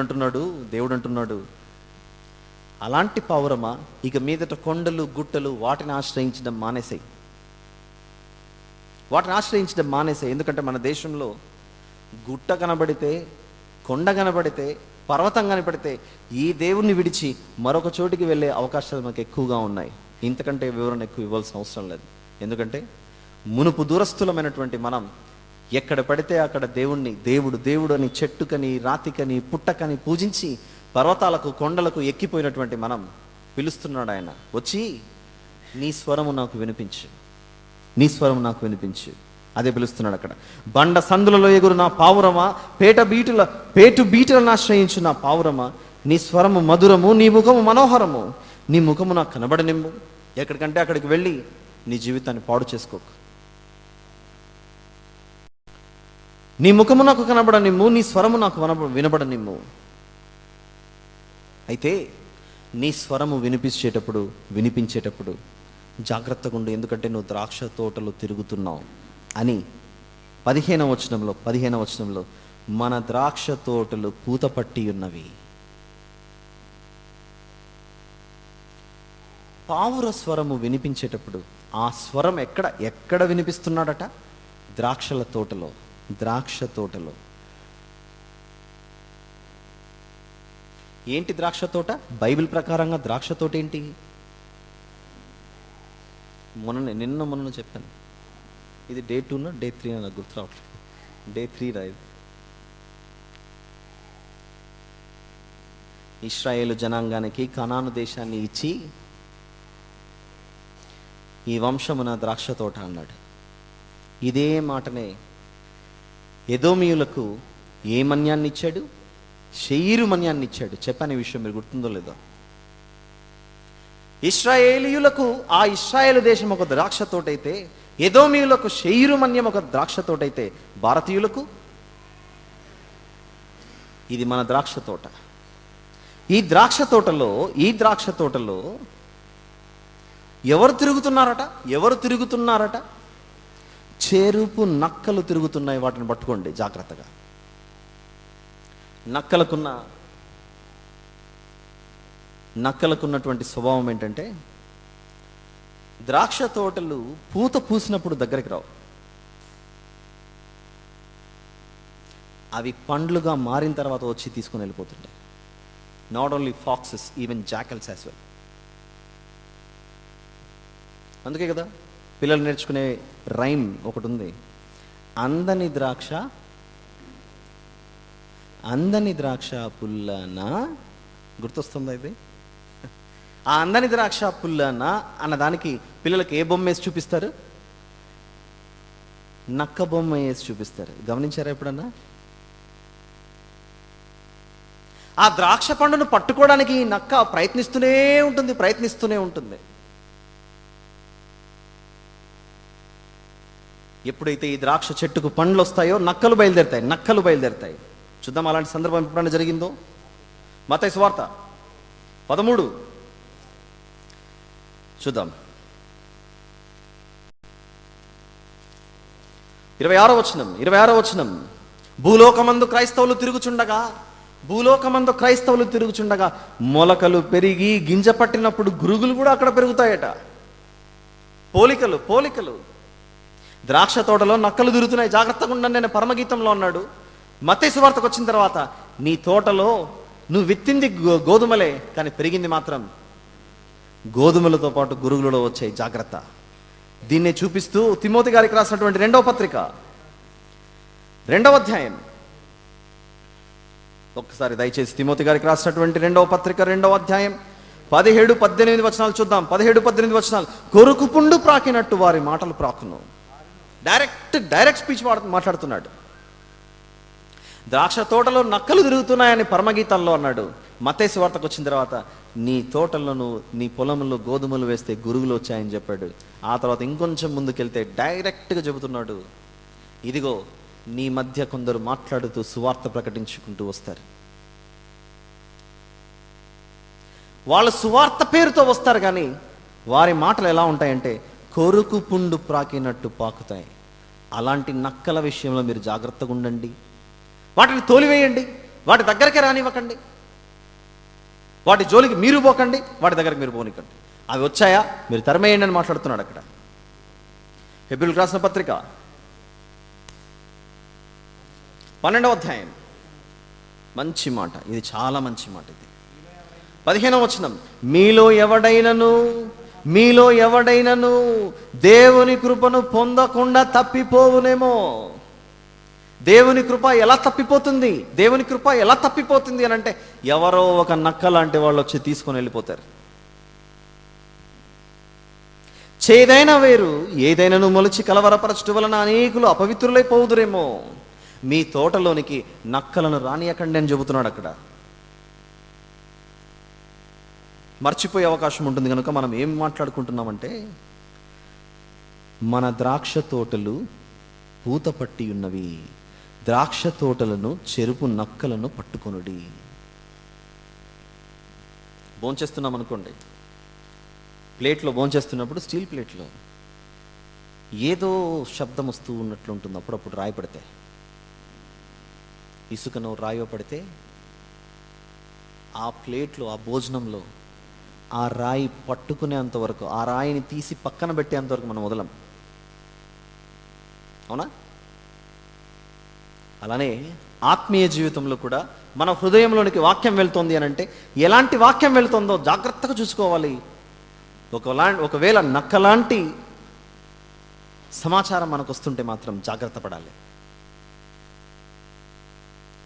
అంటున్నాడు అలాంటి పావురమా, ఇక మీదట కొండలు గుట్టలు వాటిని ఆశ్రయించడం మానేసాయి. ఎందుకంటే మన దేశంలో గుట్ట కనబడితే, కొండ కనబడితే, పర్వతం కనబడితే ఈ దేవుణ్ణి విడిచి మరొక చోటికి వెళ్ళే అవకాశాలు మనకు ఎక్కువగా ఉన్నాయి. ఇంతకంటే వివరణ ఎక్కువ ఇవ్వాల్సిన అవసరం లేదు. ఎందుకంటే మునుపు దూరస్థులమైనటువంటి మనం ఎక్కడ పడితే అక్కడ దేవుడు అని చెట్టుకని, రాతికని, పుట్టకని పూజించి పర్వతాలకు, కొండలకు ఎక్కిపోయినటువంటి మనం పిలుస్తున్నాడు ఆయన వచ్చి, నీ స్వరము నాకు వినిపించు. అదే పిలుస్తున్నాడు అక్కడ. బండ సందులలో ఎగురు నా పావురమా, పేటు బీటలను ఆశ్రయించు నా పావురమా, నీ స్వరము మధురము, నీ ముఖము మనోహరము, నీ ముఖము నాకు కనబడనిమ్ము. ఎక్కడికంటే అక్కడికి వెళ్ళి నీ జీవితాన్ని పాడు చేసుకోకు. నీ ముఖము నాకు కనబడనిమ్ము, నీ స్వరము నాకు వినబడనిమ్ము. అయితే నీ స్వరము వినిపించేటప్పుడు జాగ్రత్తగా ఉండు, ఎందుకంటే నువ్వు ద్రాక్ష తోటలో తిరుగుతున్నావు అని 15వ వచనంలో మన ద్రాక్ష తోటలు పూత పట్టి ఉన్నవి. పావుర స్వరము వినిపించేటప్పుడు ఆ స్వరం ఎక్కడ వినిపిస్తున్నాడట? ద్రాక్ష తోటలో. ఏంటి ద్రాక్ష తోట? బైబిల్ ప్రకారంగా ద్రాక్ష తోట ఏంటి? మొన్న చెప్పాను. ఇది డే 2 డే 3 నాకు గుర్తు రావట్లేదు. డే 3 రాయదు. ఇశ్రాయేలు జనాంగానికి కనాను దేశాన్ని ఇచ్చి ఈ వంశమున ద్రాక్ష తోట అన్నాడు. ఇదే మాటనే ఎదోమీయులకు ఏ మన్యాన్ని ఇచ్చాడు? శేయీరు మన్యాన్ని ఇచ్చాడు. చెప్పాను ఈ విషయం, మీరు గుర్తుందో లేదో? ఇశ్రాయేలీయులకు ఆ ఇశ్రాయేలు దేశం ఒక ద్రాక్ష తోట అయితే, ఎదోమీయులకు శేయీరు మన్యం ఒక ద్రాక్ష తోట అయితే, భారతీయులకు ఇది మన ద్రాక్ష తోట. ఈ ద్రాక్ష తోటలో ఎవరు తిరుగుతున్నారట? చెరుపు నక్కలు తిరుగుతున్నాయి. వాటిని పట్టుకోండి జాగ్రత్తగా. నక్కలకున్నటువంటి స్వభావం ఏంటంటే, ద్రాక్ష తోటలు పూత పూసినప్పుడు దగ్గరికి రావు. అవి పండ్లుగా మారిన తర్వాత వచ్చి తీసుకుని వెళ్ళిపోతుంటాయి. Not only foxes, even jackals as well. అందుకే కదా పిల్లలు నేర్చుకునే రైమ్ ఒకటి ఉంది, అందని ద్రాక్ష పుల్లనా. గుర్తొస్తుందా ఇది? ఆ అందని ద్రాక్ష పుల్లనా అన్నదానికి పిల్లలకి ఏ బొమ్మ వేసి చూపిస్తారు? నక్క బొమ్మ వేసి చూపిస్తారు. గమనించారా ఎప్పుడన్నా? ఆ ద్రాక్ష పండును పట్టుకోవడానికి నక్క ప్రయత్నిస్తూనే ఉంటుంది. ఎప్పుడైతే ఈ ద్రాక్ష చెట్టుకు పండ్లు వస్తాయో నక్కలు బయలుదేరుతాయి. చూద్దాం అలాంటి సందర్భం ఎప్పుడైనా జరిగిందో. మత్తయి సువార్త 13 చూద్దాం. 26వ వచనం. భూలోకమందు క్రైస్తవులు తిరుగుచుండగా మొలకలు పెరిగి గింజ పట్టినప్పుడు గురుగులు కూడా అక్కడ పెరుగుతాయట. పోలికలు. ద్రాక్ష తోటలో నక్కలు తిరుగుతున్నాయి, జాగ్రత్తగా ఉండండి నేను పరమగీతంలో అన్నాడు. మత్తయి సువార్తకు వచ్చిన తర్వాత నీ తోటలో నువ్వు విత్తింది గోధుమలే, కానీ పెరిగింది మాత్రం గోధుమలతో పాటు గురుగులలో వచ్చాయి, జాగ్రత్త. దీన్నే చూపిస్తూ తిమోతి గారికి రాసినటువంటి 2వ పత్రిక 2వ అధ్యాయం, ఒక్కసారి దయచేసి తిమోతి గారికి రాసినటువంటి 2వ పత్రిక 2వ అధ్యాయం 17-18 వచనాలు చూద్దాం. 17-18 వచనాలు. కొరుకు పుండు ప్రాకినట్టు వారి మాటలు ప్రాకును. డైరెక్ట్ స్పీచ్ మాట్లాడుతున్నాడు. ద్రాక్ష తోటలో నక్కలు తిరుగుతున్నాయని పరమగీతాల్లో అన్నాడు. మత్తయి సువార్తకు వచ్చిన తర్వాత నీ తోటలను నీ పొలంలో గోధుమలు వేస్తే గురుగులు వచ్చాయని చెప్పాడు. ఆ తర్వాత ఇంకొంచెం ముందుకెళ్తే డైరెక్ట్గా చెబుతున్నాడు, ఇదిగో నీ మధ్య కొందరు మాట్లాడుతూ సువార్త ప్రకటించుకుంటూ వస్తారు. వాళ్ళు సువార్త పేరుతో వస్తారు, కానీ వారి మాటలు ఎలా ఉంటాయంటే కొరుకు పుండు ప్రాకినట్టు పాకుతాయి. అలాంటి నక్కల విషయంలో మీరు జాగ్రత్తగా ఉండండి. వాటిని తోలివేయండి, వాటి దగ్గరకే రానివ్వకండి, వాటి జోలికి మీరు పోకండి, వాటి దగ్గరికి మీరు పోనికండి. అవి వచ్చాయా మీరు తరిమేయండి అని మాట్లాడుతున్నాడు అక్కడ. హెబ్రీయులకు రాసిన పత్రిక 12వ అధ్యాయం, మంచి మాట, ఇది చాలా మంచి మాట. ఇది 15వ వచనం. మీలో ఎవడైనను దేవుని కృపను పొందకుండా తప్పిపోవునేమో. దేవుని కృప ఎలా తప్పిపోతుంది? దేవుని కృప ఎలా తప్పిపోతుంది అని అంటే ఎవరో ఒక నక్క లాంటి వాళ్ళు వచ్చి తీసుకొని వెళ్ళిపోతారు. చేదైన వేరు ఏదైనాను మొలిచి కలవరపరచడం వలన అనేకులు అపవిత్రులైపోదురేమో. మీ తోటలోనికి నక్కలను రానియకండి అని చెబుతున్నాడు అక్కడ. మర్చిపోయే అవకాశం ఉంటుంది కనుక మనం ఏం మాట్లాడుకుంటున్నామంటే, మన ద్రాక్ష తోటలు పూత పట్టి ఉన్నవి, ద్రాక్ష తోటలను చెరుపు నక్కలను పట్టుకొనుడి. భోంచేస్తున్నాం అనుకోండి, ప్లేట్లో భోంచేస్తున్నప్పుడు స్టీల్ ప్లేట్లో ఏదో శబ్దం వస్తూ ఉన్నట్లు ఉంటుంది. అప్పుడప్పుడు రాయి పడితే, ఇసుకను రాయో పడితే ఆ ప్లేట్లో ఆ భోజనంలో ఆ రాయి పట్టుకునేంతవరకు, ఆ రాయిని తీసి పక్కన పెట్టేంతవరకు మనం వదలం. అవునా? అలానే ఆత్మీయ జీవితంలో కూడా మన హృదయంలోనికి వాక్యం వెళ్తుంది అని అంటే ఎలాంటి వాక్యం వెళ్తుందో జాగ్రత్తగా చూసుకోవాలి. ఒకవేళ నక్కలాంటి సమాచారం మనకు వస్తుంటే మాత్రం జాగ్రత్త పడాలి.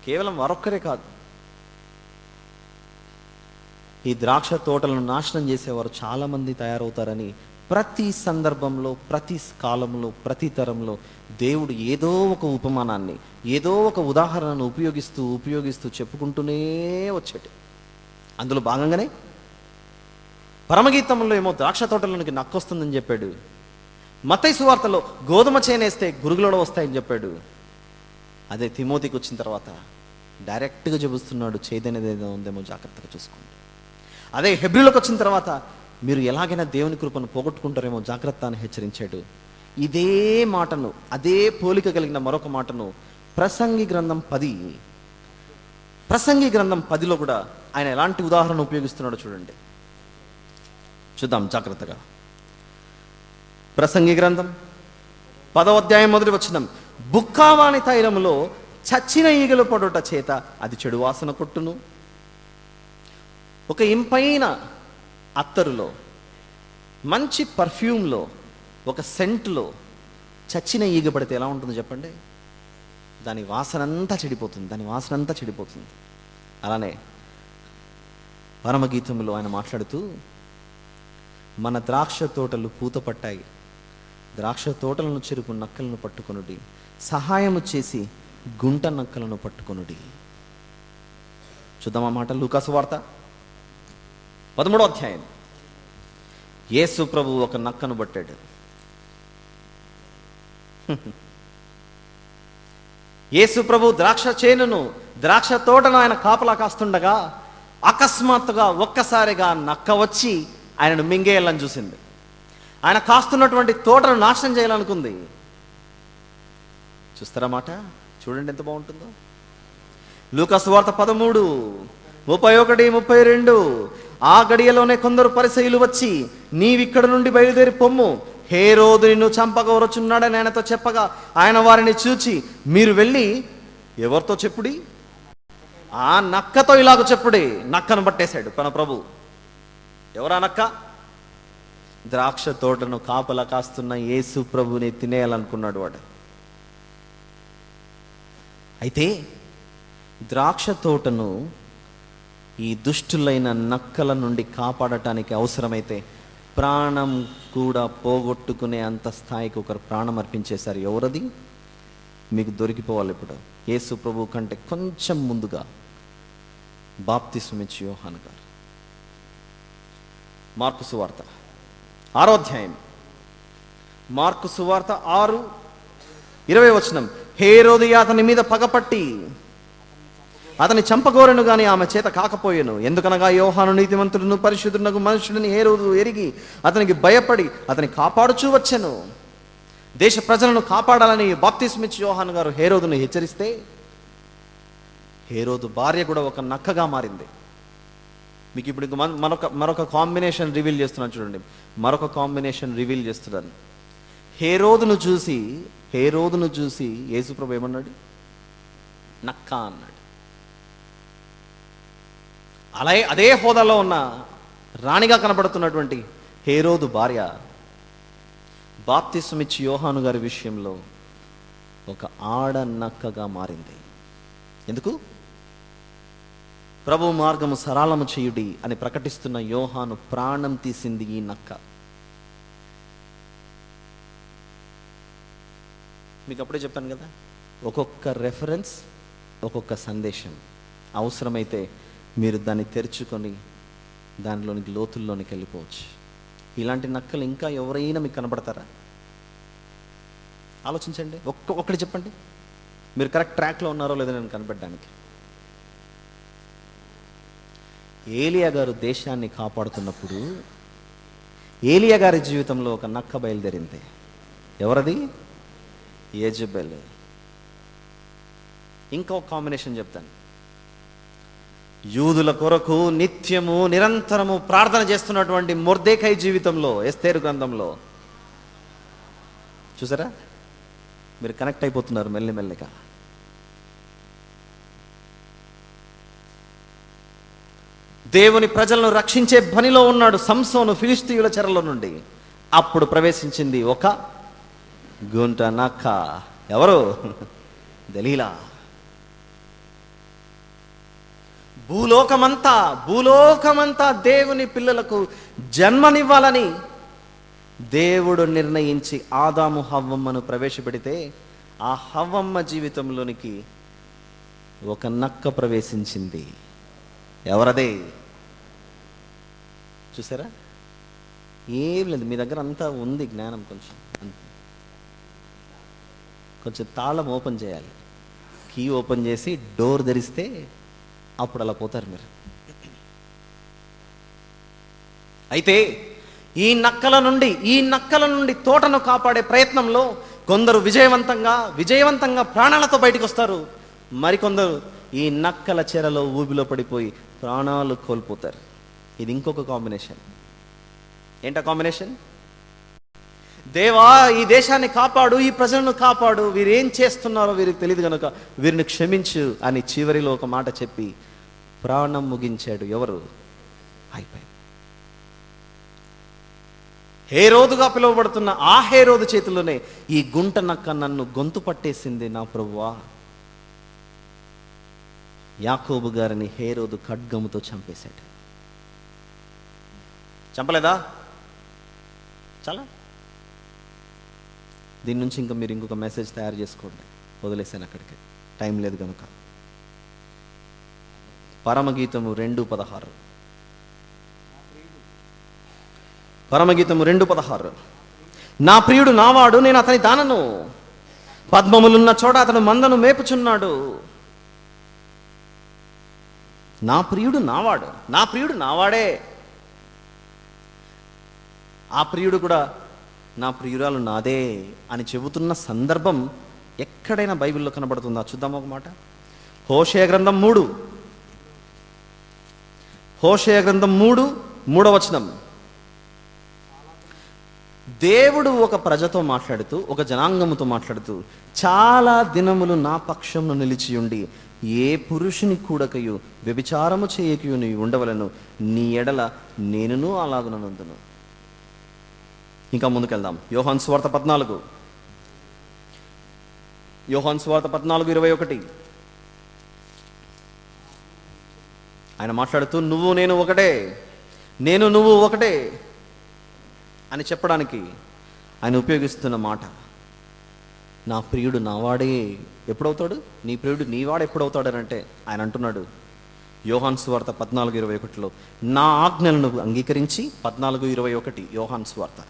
కేవలం వారొక్కరే కాదు, ఈ ద్రాక్ష తోటలను నాశనం చేసేవారు చాలామంది తయారవుతారని ప్రతి సందర్భంలో, ప్రతి కాలంలో, ప్రతి తరంలో దేవుడు ఏదో ఒక ఉపమానాన్ని, ఏదో ఒక ఉదాహరణను ఉపయోగిస్తూ చెప్పుకుంటూనే వచ్చేటి. అందులో భాగంగానే పరమగీతంలో ఏమో ద్రాక్ష తోటలోనికి నక్కొస్తుందని చెప్పాడు. మత్తయి సువార్తలో గోధుమ చేనేస్తే గురుగులలో వస్తాయని చెప్పాడు. అదే తిమోతికి వచ్చిన తర్వాత డైరెక్ట్గా చెబుతున్నాడు, చేదనేదేదో ఉందేమో జాగ్రత్తగా చూసుకోండి. అదే హెబ్రీయులకు వచ్చిన తర్వాత మీరు ఎలాగైనా దేవుని కృపను పోగొట్టుకుంటారేమో జాగ్రత్త అని హెచ్చరించాడు. ఇదే మాటను, అదే పోలిక కలిగిన మరొక మాటను ప్రసంగి గ్రంథం 10లో కూడా ఆయన ఎలాంటి ఉదాహరణ ఉపయోగిస్తున్నాడో చూడండి. చూద్దాం జాగ్రత్తగా. ప్రసంగి గ్రంథం 10వ అధ్యాయం 1వ వచనం. బుక్కావాని తైలములో చచ్చిన ఈగలు పడుట చేత అది చెడు వాసన కొట్టును. ఒక ఇంపైన అత్తరులో, మంచి పర్ఫ్యూమ్లో, ఒక సెంట్లో చచ్చిన ఈగ పడితే ఎలా ఉంటుందో చెప్పండి? దాని వాసన అంతా చెడిపోతుంది. అలానే పరమగీతంలో ఆయన మాట్లాడుతూ, మన ద్రాక్ష తోటలు పూత పట్టాయి, ద్రాక్ష తోటలను చెరుపు నక్కలను పట్టుకొనుడి, సహాయము చేసి గుంట నక్కలను పట్టుకొనుడి. చూద్దాం ఆ మాట. లూకాసు వార్త 13వ అధ్యాయం. యేసు ప్రభు ఒక నక్కను పట్టాడు. యేసు ప్రభు ద్రాక్ష తోటను ఆయన కాపలా కాస్తుండగా అకస్మాత్తుగా ఒక్కసారిగా నక్క వచ్చి ఆయనను మింగేయాలని చూసింది. ఆయన కాస్తున్నటువంటి తోటను నాశనం చేయాలనుకుంది. చూస్తారా మాట? చూడండి ఎంత బాగుంటుందో. లూకాసు వార్త 13:31-32. ఆ గడియలోనే కొందరు పరిసయ్యులు వచ్చి, నీవిక్కడ నుండి బయలుదేరి పొమ్ము, హేరోదు నిన్ను చంపగోరుచున్నాడని ఆయనతో చెప్పగా ఆయన వారిని చూచి, మీరు వెళ్ళి ఎవరితో చెప్పుడి? ఆ నక్కతో ఇలాగ చెప్పుడి. నక్కను పట్టేశాడు మన ప్రభు. ఎవరా నక్క? ద్రాక్ష తోటను కాపలా కాస్తున్న యేసు ప్రభుని తినేయాలనుకున్నాడు వాడు. అయితే ద్రాక్ష తోటను ఈ దుష్టులైన నక్కల నుండి కాపాడటానికి అవసరమైతే ప్రాణం కూడా పోగొట్టుకునే అంత స్థాయికి ఒకరు ప్రాణం అర్పించేశారు. ఎవరది? మీకు దొరికిపోవాలి. ఇప్పుడు యేసు ప్రభు కంటే కొంచెం ముందుగా బాప్తిస్మం ఇచ్చే యోహాను గారు. మార్కు సువార్త 6వ అధ్యాయం, మార్కు సువార్త 6:20 హేరోదు అతని మీద పగపట్టి అతని చంపగోరెను గాని ఆమె చేత కాకపోయెను. ఎందుకనగా యోహాను నీతిమంతుడును పరిశుద్ధునకు మనుషుడిని హేరోదు ఎరిగి అతనికి భయపడి అతని కాపాడుచూ వచ్చెను. దేశ ప్రజలను కాపాడాలని బాప్తిస్మిచ్చి యోహాను గారు హేరోదును హెచ్చరిస్తే హేరోదు భార్య కూడా ఒక నక్కగా మారింది. మీకు ఇప్పుడు మరొక కాంబినేషన్ రివీల్ చేస్తున్నాను చూడండి. మరొక కాంబినేషన్ రివీల్ చేస్తున్నాను. హేరోదును చూసి యేసుప్రభు ఏమన్నాడు? నక్క అన్నాడు. అలాగే అదే హోదాలో ఉన్న రాణిగా కనబడుతున్నటువంటి హేరోదు భార్య బాప్తిస్మిచ్చి యోహాను గారి విషయంలో ఒక ఆడ నక్కగా మారింది. ఎందుకు? ప్రభు మార్గము సరళము చేయుడి అని ప్రకటిస్తున్న యోహాను ప్రాణం తీసింది ఈ నక్క. మీకు అప్పుడే చెప్పాను కదా, ఒక్కొక్క రెఫరెన్స్ ఒక్కొక్క సందేశం. అవసరమైతే మీరు దాన్ని తెరుచుకొని దానిలోనికి లోతుల్లోనికి వెళ్ళిపోవచ్చు. ఇలాంటి నక్కలు ఇంకా ఎవరైనా మీకు కనబడతారా? ఆలోచించండి. ఒక్కటి చెప్పండి, మీరు కరెక్ట్ ట్రాక్లో ఉన్నారో లేదో నేను కనపడడానికి. ఏలియా గారు దేశాన్ని కాపాడుతున్నప్పుడు ఏలియా గారి జీవితంలో ఒక నక్క బయలుదేరింది. ఎవరది? యెజబెల్. ఇంకొక కాంబినేషన్ చెప్తాను. యూదుల కొరకు నిత్యము నిరంతరము ప్రార్థన చేస్తున్నటువంటి మొర్దెకై జీవితంలో, ఎస్తేరు గ్రంథంలో చూసారా? మీరు కనెక్ట్ అయిపోతున్నారు మెల్లిమెల్లిగా. దేవుని ప్రజలను రక్షించే పనిలో ఉన్నాడు సంసోను ఫిలిష్తీయుల చెరలో నుండి. అప్పుడు ప్రవేశించింది ఒక గుంట నక్క. ఎవరు? దలీలా. భూలోకమంతా దేవుని పిల్లలకు జన్మనివ్వాలని దేవుడు నిర్ణయించి ఆదాము హవ్వమ్మను ప్రవేశపెడితే ఆ హవ్వమ్మ జీవితంలోనికి ఒక నక్క ప్రవేశించింది. ఎవరదే? చూసారా? ఏం లేదు, మీ దగ్గర అంతా ఉంది జ్ఞానం. కొంచెం తాళం ఓపెన్ చేయాలి. కీ ఓపెన్ చేసి డోర్ తెరిస్తే అప్పుడు అలా పోతారు మీరు. అయితే ఈ నక్కల నుండి తోటను కాపాడే ప్రయత్నంలో కొందరు విజయవంతంగా ప్రాణాలతో బయటకు వస్తారు. మరికొందరు ఈ నక్కల చెరలో ఊబిలో పడిపోయి ప్రాణాలు కోల్పోతారు. ఇది ఇంకొక కాంబినేషన్. ఏంటా కాంబినేషన్? దేవా, ఈ దేశాన్ని కాపాడు, ఈ ప్రజలను కాపాడు, వీరేం చేస్తున్నారో వీరికి తెలియదు కనుక వీరిని క్షమించు అని చివరిలో ఒక మాట చెప్పి ప్రాణం ముగించాడు. ఎవరు? అయిపోయింది. హేరోదుగా పిలువబడుతున్న ఆ హేరోదు చేతిలోనే ఈ గుంట నక్క నన్ను గొంతు పట్టేసింది నా ప్రభువా. యాకోబు గారిని హేరోదు ఖడ్గముతో చంపేశాడు. చంపలేదా? చాలా. దీని నుంచి ఇంకా మీరు ఇంకొక మెసేజ్ తయారు చేసుకోండి. వదిలేసాను అక్కడికి, టైం లేదు కనుక. పరమగీతము 2:16. పరమగీతము 2:16. నా ప్రియుడు నావాడు, నేను అతని దానను, పద్మములున్న చోట అతను మందను మేపుచున్నాడు. నా ప్రియుడు నావాడు, నా ప్రియుడు నావాడే. ఆ ప్రియుడు కూడా నా ప్రియురాలు నాదే అని చెబుతున్న సందర్భం ఎక్కడైనా బైబిల్లో కనబడుతుందా? చూద్దాం ఒక మాట. హోషేయ గ్రంథం 3:3. దేవుడు ఒక ప్రజతో మాట్లాడుతూ, ఒక జనాంగముతో మాట్లాడుతూ, చాలా దినములు నా పక్షంలో నిలిచి ఉండి ఏ పురుషుని కూడకయు వ్యభిచారము చేయకయు నీ ఉండవలను, నీ ఎడల నేనును అలాగునందును. ఇంకా ముందుకెళ్దాం. యోహాను సువార్త 14:21 ఆయన మాట్లాడుతూ, నువ్వు నేను ఒకటే, నేను నువ్వు ఒకటే అని చెప్పడానికి ఆయన ఉపయోగిస్తున్న మాట, నా ప్రియుడు నావాడే ఎప్పుడవుతాడు, నీ ప్రియుడు నీవాడు ఎప్పుడవుతాడు అని అంటే ఆయన అంటున్నాడు యోహాను సువార్త 14:21, నా ఆజ్ఞలను అంగీకరించి 14:21 యోహాను సువార్త,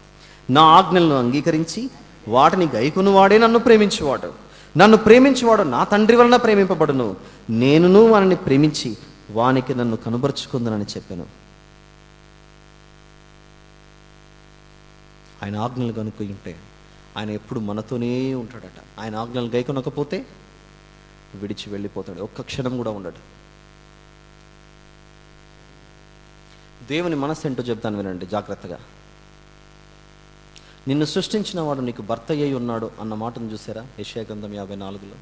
నా ఆజ్ఞలను అంగీకరించి వాటిని గైకొను వాడే నన్ను ప్రేమించువాడు, నన్ను ప్రేమించువాడు నా తండ్రి వలన ప్రేమింపబడును, నేనును వానిని ప్రేమించి వానికి నన్ను కనుబరుచుకుందనని చెప్పాను. ఆయన ఆజ్ఞలు కనుక్కొని ఉంటే ఆయన ఎప్పుడు మనతోనే ఉంటాడట. ఆయన ఆజ్ఞలు గైకొనకపోతే విడిచి వెళ్ళిపోతాడు, ఒక్క క్షణం కూడా ఉండడు. దేవుని మనస్సు ఏంటో చెప్తాను వినండి జాగ్రత్తగా. నిన్ను సృష్టించిన వాడు నీకు భర్త అయి ఉన్నాడు అన్న మాటను చూసారా యెషయా గ్రంథం 54లో.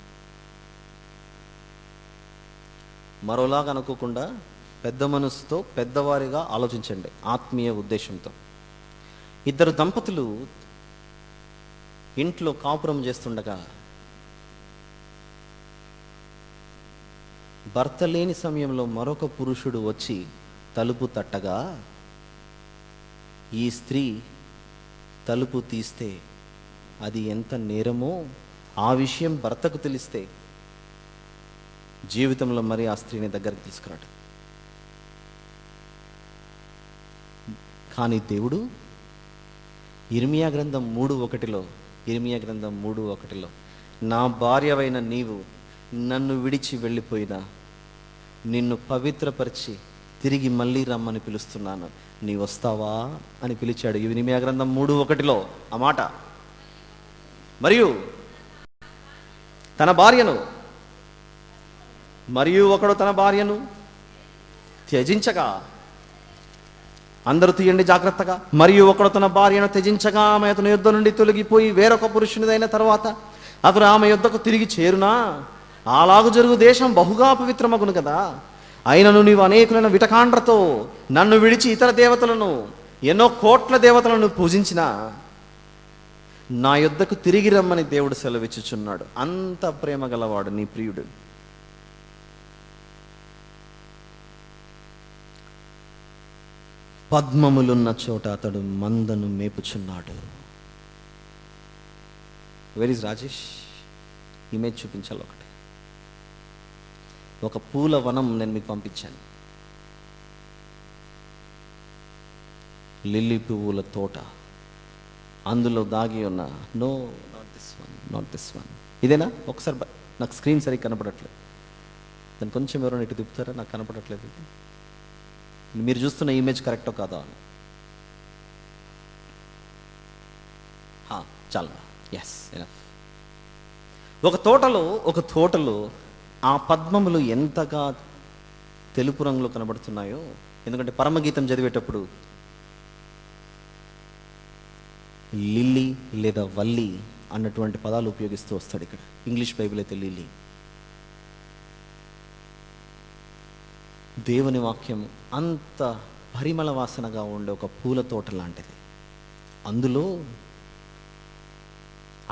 మరోలాగా అనుకోకుండా పెద్ద మనసుతో పెద్దవారిగా ఆలోచించండి, ఆత్మీయ ఉద్దేశంతో. ఇద్దరు దంపతులు ఇంట్లో కాపురం చేస్తుండగా భర్త లేని సమయంలో మరొక పురుషుడు వచ్చి తలుపు తట్టగా ఈ స్త్రీ తలుపు తీస్తే అది ఎంత నేరమో ఆ విషయం భర్తకు తెలిస్తే జీవితంలో మరి ఆ స్త్రీని దగ్గరికి తీసుకురాడు. కానీ దేవుడు ఇర్మియా గ్రంథం 3:1లో నా భార్యవైన నీవు నన్ను విడిచి వెళ్ళిపోయినా నిన్ను పవిత్రపరిచి తిరిగి మళ్ళీ రమ్మని పిలుస్తున్నాను, నీ వస్తావా అని పిలిచాడు. ఇర్మియా గ్రంథం 3:1లో ఆ మాట. మరియు తన భార్యను, మరియు ఒకడు తన భార్యను త్యజించగా, అందరూ తీయండి జాగ్రత్తగా, మరియు ఒకడు తన భార్యను త్యజించగా ఆమె అతని యుద్ధ నుండి తొలగిపోయి వేరొక పురుషునిదైన తర్వాత అతడు ఆమె యుద్ధకు తిరిగి చేరునా, అలాగు జరుగు దేశం బహుగా పవిత్రమగును కదా. అయినను నీవు అనేకులైన విటకాండ్రతో నన్ను విడిచి ఇతర దేవతలను, ఎన్నో కోట్ల దేవతలను పూజించిన నా యుద్ధకు తిరిగి రమ్మని దేవుడు సెలవిచ్చుచున్నాడు. అంత ప్రేమ గలవాడు నీ ప్రియుడు. పద్మములున్న చోట అతడు మందను మేపుచున్నాడు. Where is Rajesh? ఇమేజ్ చూపించాలి ఒకటి. ఒక పూల వనం నేను మీకు పంపించాను, లిల్లీ పువ్వుల తోట, అందులో దాగి ఉన్న నాట్ దిస్ వన్ ఇదేనా? ఒకసారి నాకు స్క్రీన్ సరిగ్గా కనపడట్లేదు, దాన్ని కొంచెం ఎవరైనా ఇటు తిప్పుతారా? నాకు కనపడట్లేదు. మీరు చూస్తున్న ఇమేజ్ కరెక్టో కాదా అని. చాలా ఎస్ ఎనఫ్. ఒక తోటలో ఆ పద్మములు ఎంతగా తెలుపు రంగులో కనబడుతున్నాయో, ఎందుకంటే పరమగీతం చదివేటప్పుడు లిల్లీ లేదా వల్లి అన్నటువంటి పదాలు ఉపయోగిస్తూ వస్తాడు. ఇక్కడ ఇంగ్లీష్ బైబిల్ అయితే లిల్లీ. దేవుని వాక్యం అంత పరిమళ వాసనగా ఉండే ఒక పూల తోట లాంటిది. అందులో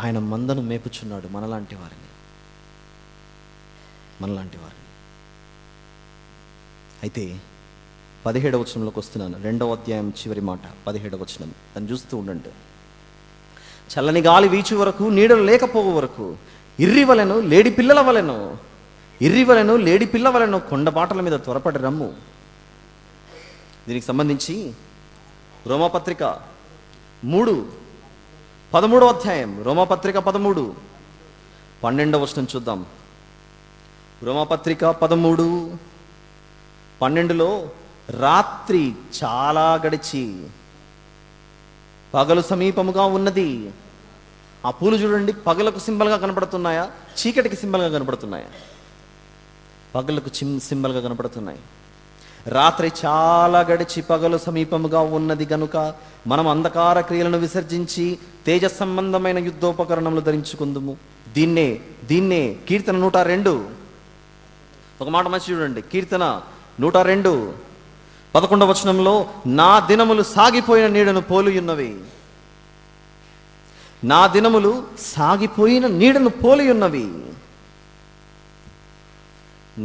ఆయన మందను మేపుచున్నాడు మనలాంటి వారిని. అయితే 17వ వచనంలోకి వస్తున్నాను. 2వ అధ్యాయం చివరి మాట 17వ వచనం. దాన్ని చూస్తూ ఉండండి. చల్లని గాలి వీచు వరకు, నీడలు లేకపోవు వరకు ఇర్రివలెను లేడి పిల్ల వలెను కొండబాటల మీద త్వరపడి రమ్ము. దీనికి సంబంధించి రోమాపత్రిక 13వ అధ్యాయం, రోమాపత్రిక 13:12 వచనం చూద్దాం. రోమాపత్రిక 13:12లో రాత్రి చాలా గడిచి పగలు సమీపముగా ఉన్నది. ఆ పూలు చూడండి, పగలకు సింబల్గా కనపడుతున్నాయా, చీకటికి సింబల్గా కనపడుతున్నాయా? పగలకు సింబల్గా కనపడుతున్నాయి. రాత్రి చాలా గడిచి పగలు సమీపముగా ఉన్నది గనుక మనం అంధకార క్రియలను విసర్జించి తేజ సంబంధమైన యుద్ధోపకరణములు ధరించుకుందుము. దీన్నే కీర్తన 102 ఒక మాట మంచి చూడండి. కీర్తన 102 11వ వచనంలో, నా దినములు సాగిపోయిన నీడను పోలియున్నవి. నా దినములు సాగిపోయిన నీడను పోలియున్నవి.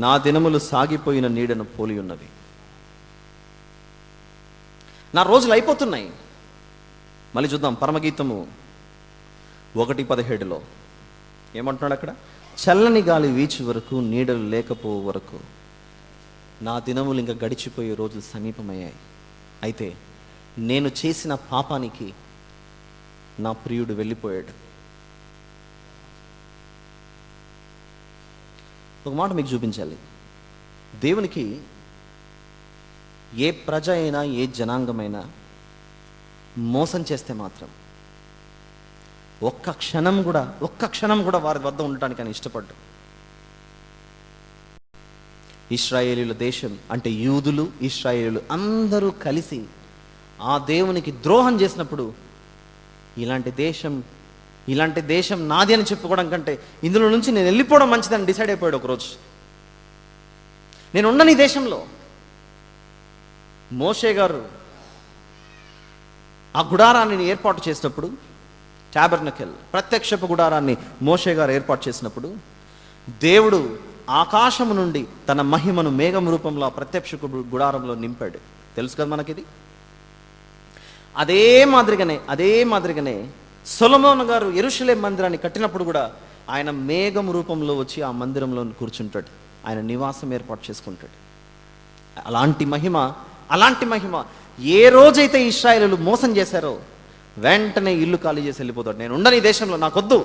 నా దినములు సాగిపోయిన నీడను పోలియున్నవి. నా రోజులు అయిపోతున్నాయి. మళ్ళీ చూద్దాం పరమగీతము 1:17 ఏమంటున్నాడు అక్కడ? చల్లని గాలి వీచి వరకు, నీడలు లేకపో వరకు నా దినములు ఇంకా గడిచిపోయే రోజులు సమీపమయ్యాయి. అయితే నేను చేసిన పాపానికి నా ప్రియుడు వెళ్ళిపోయాడు. ఒక మాట మీకు చూపించాలి. దేవునికి ఏ ప్రజ అయినా, ఏ జనాంగమైనా మోసం చేస్తే మాత్రం ఒక్క క్షణం కూడా వారి వద్ద ఉండటానికి ఆయన ఇష్టపడ్డు. ఇశ్రాయేలీల దేశం అంటే యూదులు, ఇశ్రాయేలీలు అందరూ కలిసి ఆ దేవునికి ద్రోహం చేసినప్పుడు ఇలాంటి దేశం నాది అని చెప్పుకోవడం కంటే ఇందులో నుంచి నేను వెళ్ళిపోవడం మంచిదని డిసైడ్ అయిపోయాడు ఒకరోజు. నేను ఉండని దేశంలో. మోషే గారు ఆ గుడారాన్ని ఏర్పాటు చేసినప్పుడు, టాబర్నకెల్ ప్రత్యక్షపు గుడారాన్ని మోషే గారు ఏర్పాటు చేసినప్పుడు, దేవుడు ఆకాశము నుండి తన మహిమను మేఘం రూపంలో ఆ ప్రత్యక్ష గుడారంలో నింపాడు. తెలుసు కదా మనకిది. అదే మాదిరిగానే సొలొమోను గారు యెరూషలేం మందిరాన్ని కట్టినప్పుడు కూడా ఆయన మేఘం రూపంలో వచ్చి ఆ మందిరంలో కూర్చుంటాడు. ఆయన నివాసం ఏర్పాటు చేసుకుంటాడు. అలాంటి మహిమ ఏ రోజైతే ఇశ్రాయేలీయులు మోసం చేశారో వెంటనే ఇల్లు ఖాళీ చేసి వెళ్ళిపోతాడు. నేను ఉండని ఈ దేశంలో, నాకొద్దు,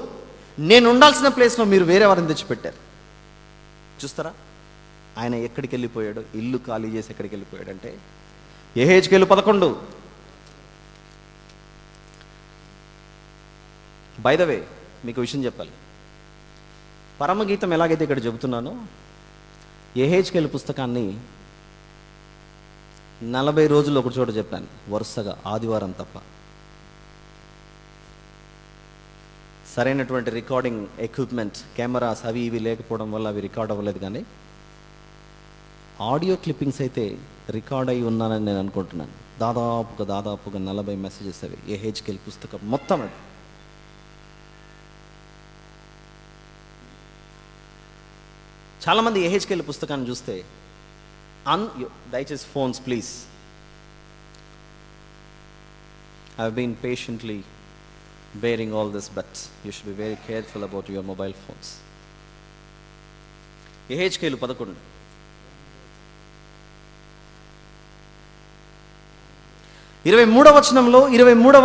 నేను ఉండాల్సిన ప్లేస్లో మీరు వేరే వారిని తెచ్చిపెట్టారు. చూస్తారా ఆయన ఎక్కడికి వెళ్ళిపోయాడు? ఇల్లు ఖాళీ చేసి ఎక్కడికి వెళ్ళిపోయాడంటే యెహెజ్కేలు 11. బై ద వే మీకు విషయం చెప్పాలి. పరమగీతం ఎలాగైతే ఇక్కడ చెబుతున్నానో, యెహెజ్కేలు పుస్తకాన్ని 40 రోజులు ఒక చోట చెప్పాను వరుసగా, ఆదివారం తప్ప. సరైనటువంటి రికార్డింగ్ ఎక్విప్మెంట్, కెమెరాస్ అవి ఇవి లేకపోవడం వల్ల అవి రికార్డ్ అవ్వలేదు. కానీ ఆడియో క్లిప్పింగ్స్ అయితే రికార్డ్ అయి ఉన్నానని నేను అనుకుంటున్నాను. దాదాపుగా 40 మెసేజెస్ అవి యెహెజ్కేలు పుస్తకం మొత్తం. అది చాలామంది యెహెజ్కేలు పుస్తకాన్ని చూస్తే దయచేసి phones please. I have been patiently bearing all this, but you should be very careful about your mobile phones. యెహెజ్కేలు 11 23వ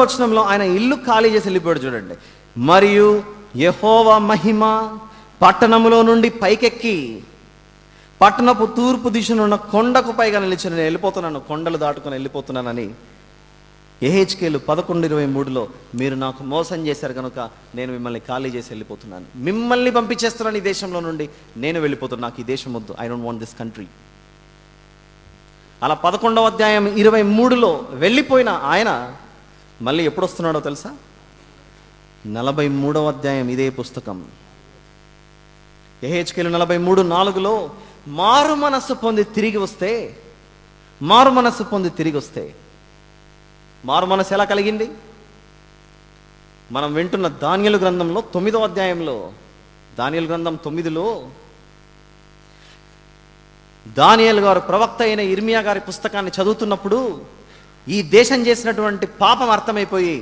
వచనంలో ఆయన ఇల్లు ఖాళీ చేసి వెళ్ళిపోయాడు. చూడండి, మరియు యెహోవా మహిమ పట్టణములో నుండి పైకెక్కి పట్టణపు తూర్పు దిశనున్న కొండకు పైగా నిలిచి, నేను వెళ్ళిపోతున్నాను, కొండలు దాటుకొని వెళ్ళిపోతున్నానని యెహెజ్కేలు 11:23లో మీరు నాకు మోసం చేశారు కనుక నేను మిమ్మల్ని ఖాళీ చేసి వెళ్ళిపోతున్నాను, మిమ్మల్ని పంపించేస్తున్నాను ఈ దేశంలో నుండి, నేను వెళ్ళిపోతున్నాను, నాకు ఈ దేశం వద్దు, I don't want this country. అలా 11వ అధ్యాయం 23లో వెళ్ళిపోయిన ఆయన మళ్ళీ ఎప్పుడు వస్తున్నాడో తెలుసా? 43వ అధ్యాయం ఇదే పుస్తకం యెహెజ్కేలు 43:4లో మారు మనస్సు పొంది తిరిగి వస్తే, మారు మనసు ఎలా కలిగింది? మనం వింటున్న దానియేలు గ్రంథంలో 9వ అధ్యాయంలో, దానియేలు గ్రంథం 9లో దానియేలు గారు ప్రవక్త అయిన ఇర్మియా గారి పుస్తకాన్ని చదువుతున్నప్పుడు ఈ దేశం చేసినటువంటి పాపం అర్థమైపోయి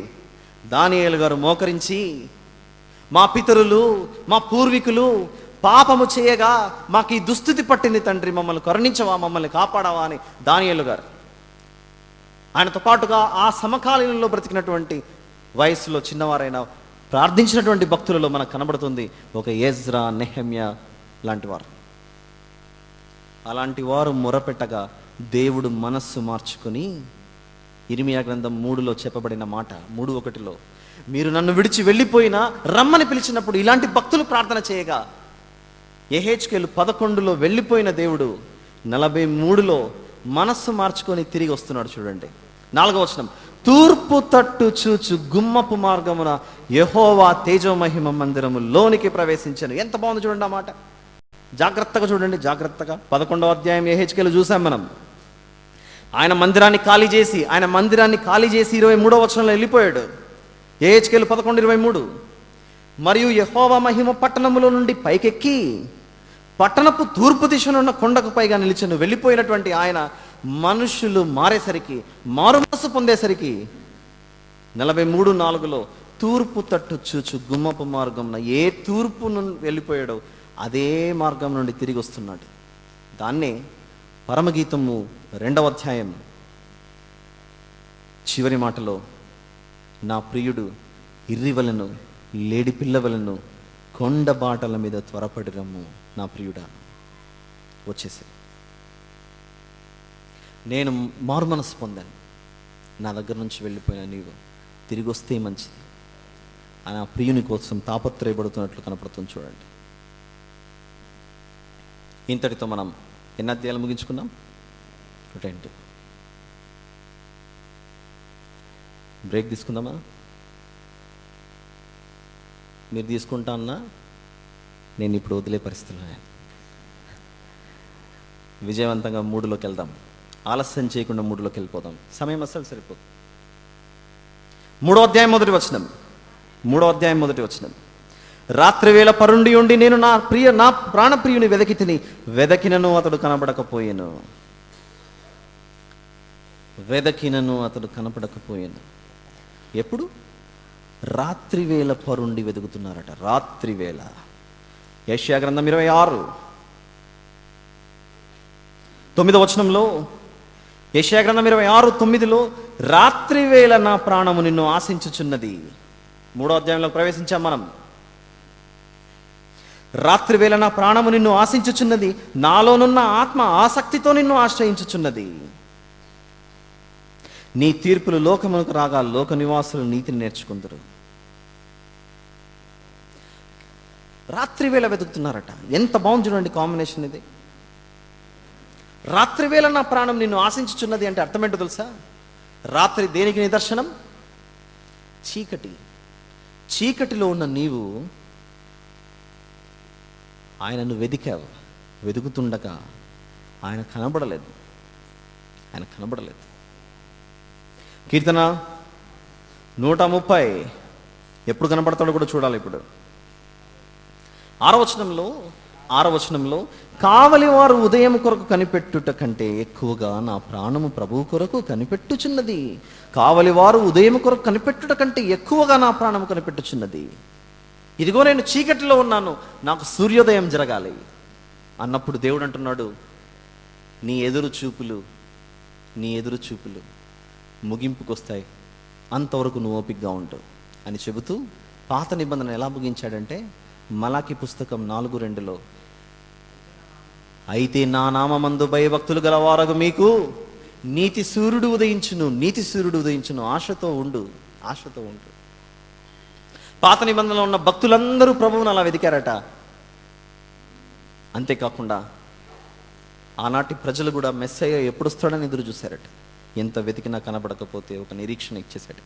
దానియేలు గారు మోకరించి, మా పితరులు, మా పూర్వీకులు పాపము చేయగా మాకు ఈ దుస్థితి పట్టింది తండ్రి, మమ్మల్ని కరుణించవా, మమ్మల్ని కాపాడవా అని దానియేలు గారు, ఆయనతో పాటుగా ఆ సమకాలీనంలో బ్రతికినటువంటి వయసులో చిన్నవారైన ప్రార్థించినటువంటి భక్తులలో మనకు కనబడుతుంది ఒక ఎజ్రా, నెహెమ్యా లాంటి వారు. అలాంటి వారు మొరపెట్టగా దేవుడు మనస్సు మార్చుకుని ఇర్మియా గ్రంథం 3లో చెప్పబడిన మాట 3:1లో, మీరు నన్ను విడిచి వెళ్ళిపోయినా రమ్మని పిలిచినప్పుడు ఇలాంటి భక్తులు ప్రార్థన చేయగా, యెహెజ్కేలు 11లో వెళ్ళిపోయిన దేవుడు 43లో మనస్సు మార్చుకొని తిరిగి వస్తున్నాడు. చూడండి 4వ వచనం, తూర్పు తట్టు చూచు గుమ్మపు మార్గమున యెహోవా తేజోమహిమ మందిరము లోనికి ప్రవేశించాను. ఎంత బాగుంది చూడండి ఆ మాట. జాగ్రత్తగా చూడండి, జాగ్రత్తగా. 11వ అధ్యాయం యెహెజ్కేలు చూసాం మనం. ఆయన మందిరాన్ని ఖాళీ చేసి 23వ వచనంలో వెళ్ళిపోయాడు. యెహెజ్కేలు 11:23. మరియు యెహోవా మహిమ పట్టణములో నుండి పైకెక్కి పట్టణపు తూర్పు దిశనున్న కొండకు పైగా నిలిచెను. వెళ్ళిపోయినటువంటి ఆయన మనుషులు మారేసరికి, మారు మనసు పొందేసరికి 43:4లో తూర్పు తట్టు చూచు గుమ్మపు మార్గంన, ఏ తూర్పు నుండి వెళ్ళిపోయాడో అదే మార్గం నుండి తిరిగి వస్తున్నాడు. దాన్నే పరమగీతము 2వ అధ్యాయం చివరి మాటలో, నా ప్రియుడు ఇర్రివలను లేడి పిల్లవలను కొండ బాటల మీద త్వరపడి రమ్ము, నా ప్రియుడా వచ్చేసి. నేను మారు మనసు పొందాను, నా దగ్గర నుంచి వెళ్ళిపోయిన నీవు తిరిగి వస్తే మంచిది అని ఆ ప్రియుని కోసం తాపత్రయపడుతున్నట్లు కనపడుతుంది. చూడండి, ఇంతటితో మనం ఎన్ని అధ్యాయాలు ముగించుకున్నాం? 2. బ్రేక్ తీసుకుందామా? మీరు తీసుకుంటా అన్నా నేను ఇప్పుడు వదిలే పరిస్థితుల్లో విజయవంతంగా 3లోకి వెళ్దాం. ఆలస్యం చేయకుండా 3లోకి వెళ్ళిపోదాం. సమయం అస్సలు సరిపోదు. 3వ అధ్యాయం మొదటి వచనం, రాత్రి వేళ పరుండి ఉండి నేను నా ప్రాణప్రియుని వెదకినను అతడు కనపడకపోయాను. ఎప్పుడు? రాత్రి వేళ పరుండి వెతుకుతున్నారట. రాత్రి వేళ. యెషయా గ్రంథం 26:9వ వచనంలో, యెషయా గ్రంథం 26:9లో, రాత్రి వేళ నా ప్రాణము నిన్ను ఆశించుచున్నది. 3వ అధ్యాయంలో ప్రవేశించాం మనం. రాత్రి వేళ నా ప్రాణము నిన్ను ఆశించుచున్నది, నాలోనున్న ఆత్మ ఆసక్తితో నిన్ను ఆశ్రయించుచున్నది. నీ తీర్పులు లోకమునకు రాగా లోక నివాసులు నీతిని నేర్చుకుందరు. రాత్రి వేళ వెతుకుతున్నారట. ఎంత బాగుంది చూడండి కాంబినేషన్ ఇది. రాత్రి వేళ నా ప్రాణం నిన్ను ఆశించుచున్నది అంటే అర్థం ఏంటో తెలుసా? రాత్రి దేనికి నిదర్శనం? చీకటిలో ఉన్న నీవు ఆయనను వెతుకుతుండగా ఆయన కనబడలేదు. కీర్తన 130 ఎప్పుడు కనబడతాడో కూడా చూడాలి. ఇప్పుడు 6వ వచనంలో, కావలి వారు ఉదయం కొరకు కనిపెట్టుట కంటే ఎక్కువగా నా ప్రాణము ప్రభువు కొరకు కనిపెట్టుచున్నది. కావలి వారు ఉదయం కొరకు కనిపెట్టుట కంటే ఎక్కువగా నా ప్రాణము కనిపెట్టుచున్నది. ఇదిగో నేను చీకటిలో ఉన్నాను, నాకు సూర్యోదయం జరగాలి అన్నప్పుడు దేవుడు అంటున్నాడు, నీ ఎదురు చూపులు ముగింపుకొస్తాయి, అంతవరకు నువ్వు ఓపికగా ఉంటావు అని చెబుతూ పాత నిబంధన ఎలా ముగించాడంటే, మలాకి పుస్తకం 4:2లో, అయితే నా నామమందు భయభక్తులు గలవారగు మీకు నీతి సూర్యుడు ఉదయించును, ఆశతో ఉండు. పాత నిబంధనలో ఉన్న భక్తులందరూ ప్రభువును అలా వెతికారట. అంతేకాకుండా ఆనాటి ప్రజలు కూడా మెస్సయ్య ఎప్పుడు వస్తాడని ఎదురు చూశారట. ఎంత వెతికినా కనబడకపోతే ఒక నిరీక్షణ ఇచ్చేశాడు.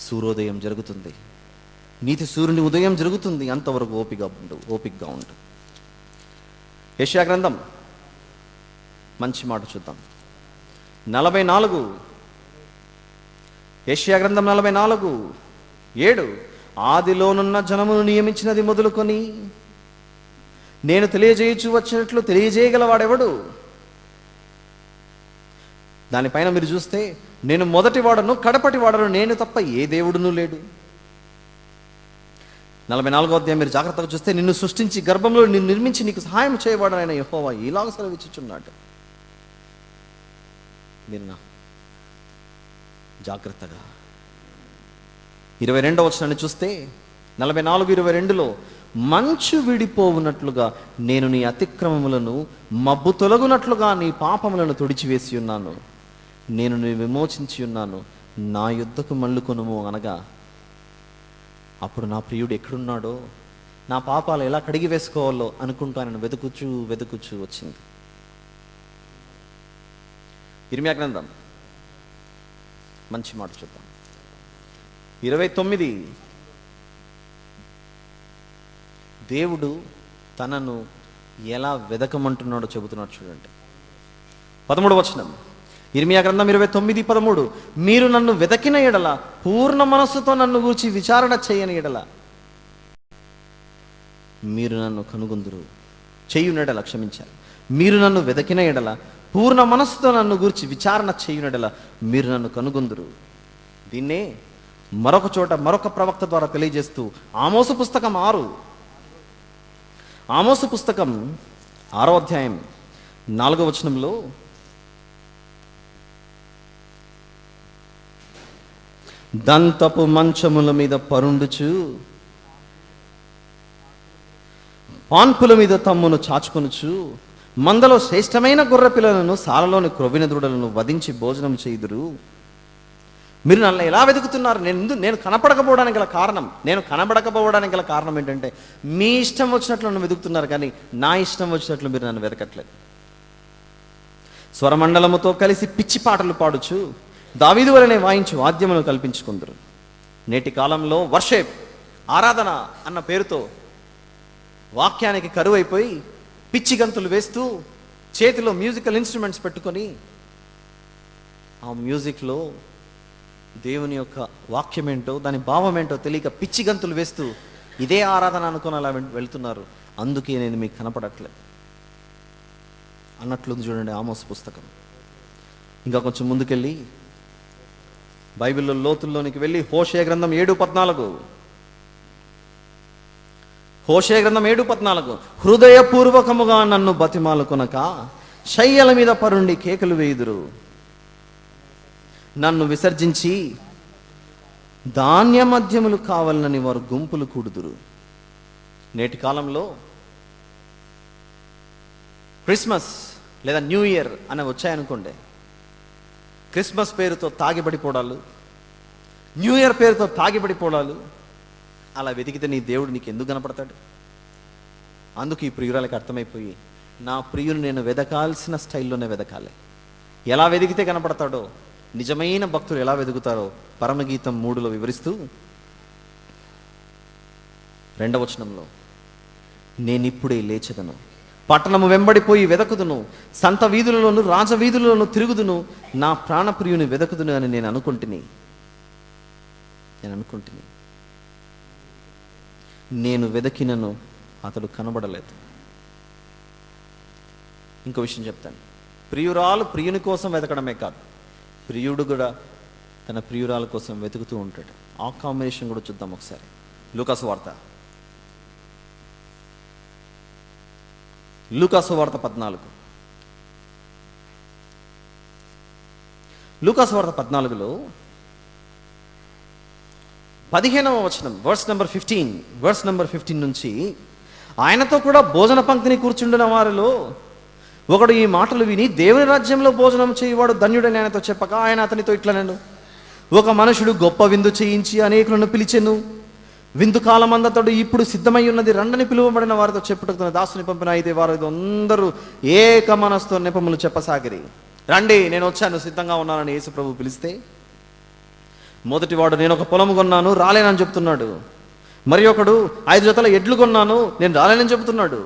సూర్యోదయం జరుగుతుంది, నీతి సూర్యుని ఉదయం జరుగుతుంది, అంతవరకు ఓపికగా ఉండు. యెషయా గ్రంథం మంచి మాట చూద్దాం. 44, యెషయా గ్రంథం 44:7, ఆదిలోనున్న జనమును నియమించినది మొదలుకొని నేను తెలియజేయచ్చు వచ్చినట్లు తెలియజేయగలవాడెవడు? దానిపైన మీరు చూస్తే, నేను మొదటివాడను కడపటివాడను, నేను తప్ప ఏ దేవుడును లేడు. 44వ అధ్యాయం మీరు జాగ్రత్తగా చూస్తే, నిన్ను సృష్టించి గర్భంలో నిన్ను నిర్మించి నీకు సహాయం చేయబడనైన యెహోవా ఇలాగ సెలవిచ్చుచున్నాడు. మీరు జాగ్రత్తగా 22వ వచనాన్ని చూస్తే 44:22లో, మంచు విడిపోవునట్లుగా నేను నీ అతిక్రమములను, మబ్బు తొలగునట్లుగా నీ పాపములను తుడిచివేసి ఉన్నాను, నేను నీ విమోచించి ఉన్నాను, నా యుద్ధకు మళ్ళుకొనుము అనగా, అప్పుడు నా ప్రియుడు ఎక్కడున్నాడో, నా పాపాలు ఎలా కడిగి వేసుకోవాలో అనుకుంటూ ఆయనను వెతుకుచూ వచ్చింది. ఇర్మియా గ్రంథం మంచి మాట చూద్దాం. 29 దేవుడు తనను ఎలా వెదకమంటున్నాడో చెబుతున్నాడు చూడండి. 13వ వచనం, ఇర్మియా గ్రంథం 29:13, మీరు నన్ను వెదకిన ఎడల, పూర్ణ మనస్సుతో నన్ను గూర్చి విచారణ చేయని ఎడల మీరు నన్ను కనుగొందురు. చేయునెడల, క్షమించాలి, మీరు నన్ను వెదకిన ఎడల, పూర్ణ మనస్సుతో నన్ను గూర్చి విచారణ చేయునెడల మీరు నన్ను కనుగొందురు. దీన్నే మరొక చోట మరొక ప్రవక్త ద్వారా తెలియజేస్తూ ఆమోసు పుస్తకం 6వ అధ్యాయం 4వ వచనంలో, దంతపు మంచముల మీద పరుండుచు పాన్పుల మీద తమ్మును చాచుకొనుచు మందలో శ్రేష్టమైన గొర్రె పిల్లలను, సాలలోని క్రొవ్విన దూడలను వధించి భోజనం చేయుదురు. మీరు నన్ను ఎలా వెతుకుతున్నారు? నేను కనపడకపోవడానికి గల కారణం ఏంటంటే, మీ ఇష్టం వచ్చినట్లు నన్ను వెతుకుతున్నారు, కానీ నా ఇష్టం వచ్చినట్లు మీరు నన్ను వెతకట్లేదు. స్వరమండలముతో కలిసి పిచ్చి పాటలు పాడుచు దావీదు వలనే వాయించు వాద్యములను కల్పించుకుందరు. నేటి కాలంలో వర్షిప్, ఆరాధన అన్న పేరుతో వాక్యానికి కరువైపోయి పిచ్చి గంతులు వేస్తూ చేతిలో మ్యూజికల్ ఇన్స్ట్రుమెంట్స్ పెట్టుకొని ఆ మ్యూజిక్లో దేవుని యొక్క వాక్యం ఏంటో, దాని భావం ఏంటో తెలియక పిచ్చి గంతులు వేస్తూ ఇదే ఆరాధన అనుకుని అలా వెళ్తున్నారు. అందుకే నేను మీకు కనపడట్లేదు అన్నట్లుంది చూడండి ఆమోస్ పుస్తకం. ఇంకా కొంచెం ముందుకెళ్ళి బైబిల్లో లోతుల్లోనికి వెళ్ళి హోషేయ గ్రంథం 7:14, హోషేయ గ్రంథం 7:14, హృదయపూర్వకముగా నన్ను బతిమాలుకొనక శయ్యల మీద పరుండి కేకలు వేయుదురు, నన్ను విసర్జించి ధాన్య మధ్యములు కావాలని వారు గుంపులు కూడుదురు. నేటి కాలంలో క్రిస్మస్ లేదా న్యూ ఇయర్ అని వచ్చాయనుకోండి, క్రిస్మస్ పేరుతో తాగిబడిపోవడాలు, న్యూ ఇయర్ పేరుతో తాగిబడిపోవడాలు, అలా వెతికితే నీ దేవుడు నీకు ఎందుకు కనపడతాడు? అందుకు ఈ ప్రియురాలకి అర్థమైపోయి, నా ప్రియుని నేను వెదకాల్సిన స్టైల్లోనే వెదకాలి. ఎలా వెతికితే కనపడతాడో, నిజమైన భక్తులు ఎలా వెతుకుతారో పరమగీతం 3లో వివరిస్తూ 2వ వచనంలో, నేనిప్పుడే లేచెదను, పట్టణము వెంబడిపోయి వెదకుదును, సంత వీధులలోను రాజవీధులలోను తిరుగుదును, నా ప్రాణప్రియుని వెదకుదును అని నేను అనుకుంటుని నేను వెదకినను అతడు కనబడలేదు. ఇంకో విషయం చెప్తాను, ప్రియురాలు ప్రియుని కోసం వెతకడమే కాదు, ప్రియుడు కూడా తన ప్రియురాల కోసం వెతుకుతూ ఉంటాడు. ఆ కాంబినేషన్ కూడా చూద్దాం ఒకసారి. లూకాసు వార్త 14. లూకాసు వార్త 14లో 15వ వచనం, వర్స్ నెంబర్ 15 నుంచి, ఆయనతో కూడా భోజన పంక్తిని కూర్చుండిన వారిలో ఒకడు ఈ మాటలు విని, దేవుని రాజ్యంలో భోజనం చేయవాడు ధన్యుడని ఆయనతో చెప్పగా, ఆయన అతనితో ఇట్లనెను, ఒక మనుషుడు గొప్ప విందు చేయించి అనేకులను పిలిచెను. విందు కాలమందతడు ఇప్పుడు సిద్ధమై ఉన్నది, రండని పిలువబడిన వారితో చెప్పుటకు తన దాసుని పంపిన. అయితే వారు అందరూ ఏక మనసుతో నెపములు చెప్పసాగిరి. రండి, నేను వచ్చాను, సిద్ధంగా ఉన్నానని యేసు ప్రభు పిలిస్తే, మొదటివాడు, నేను ఒక పొలం కొన్నాను, రాలేనని చెప్తున్నాడు. మరి ఒకడు, 5 జతల ఎడ్లు కొన్నాను, నేను రాలేనని చెబుతున్నాడు.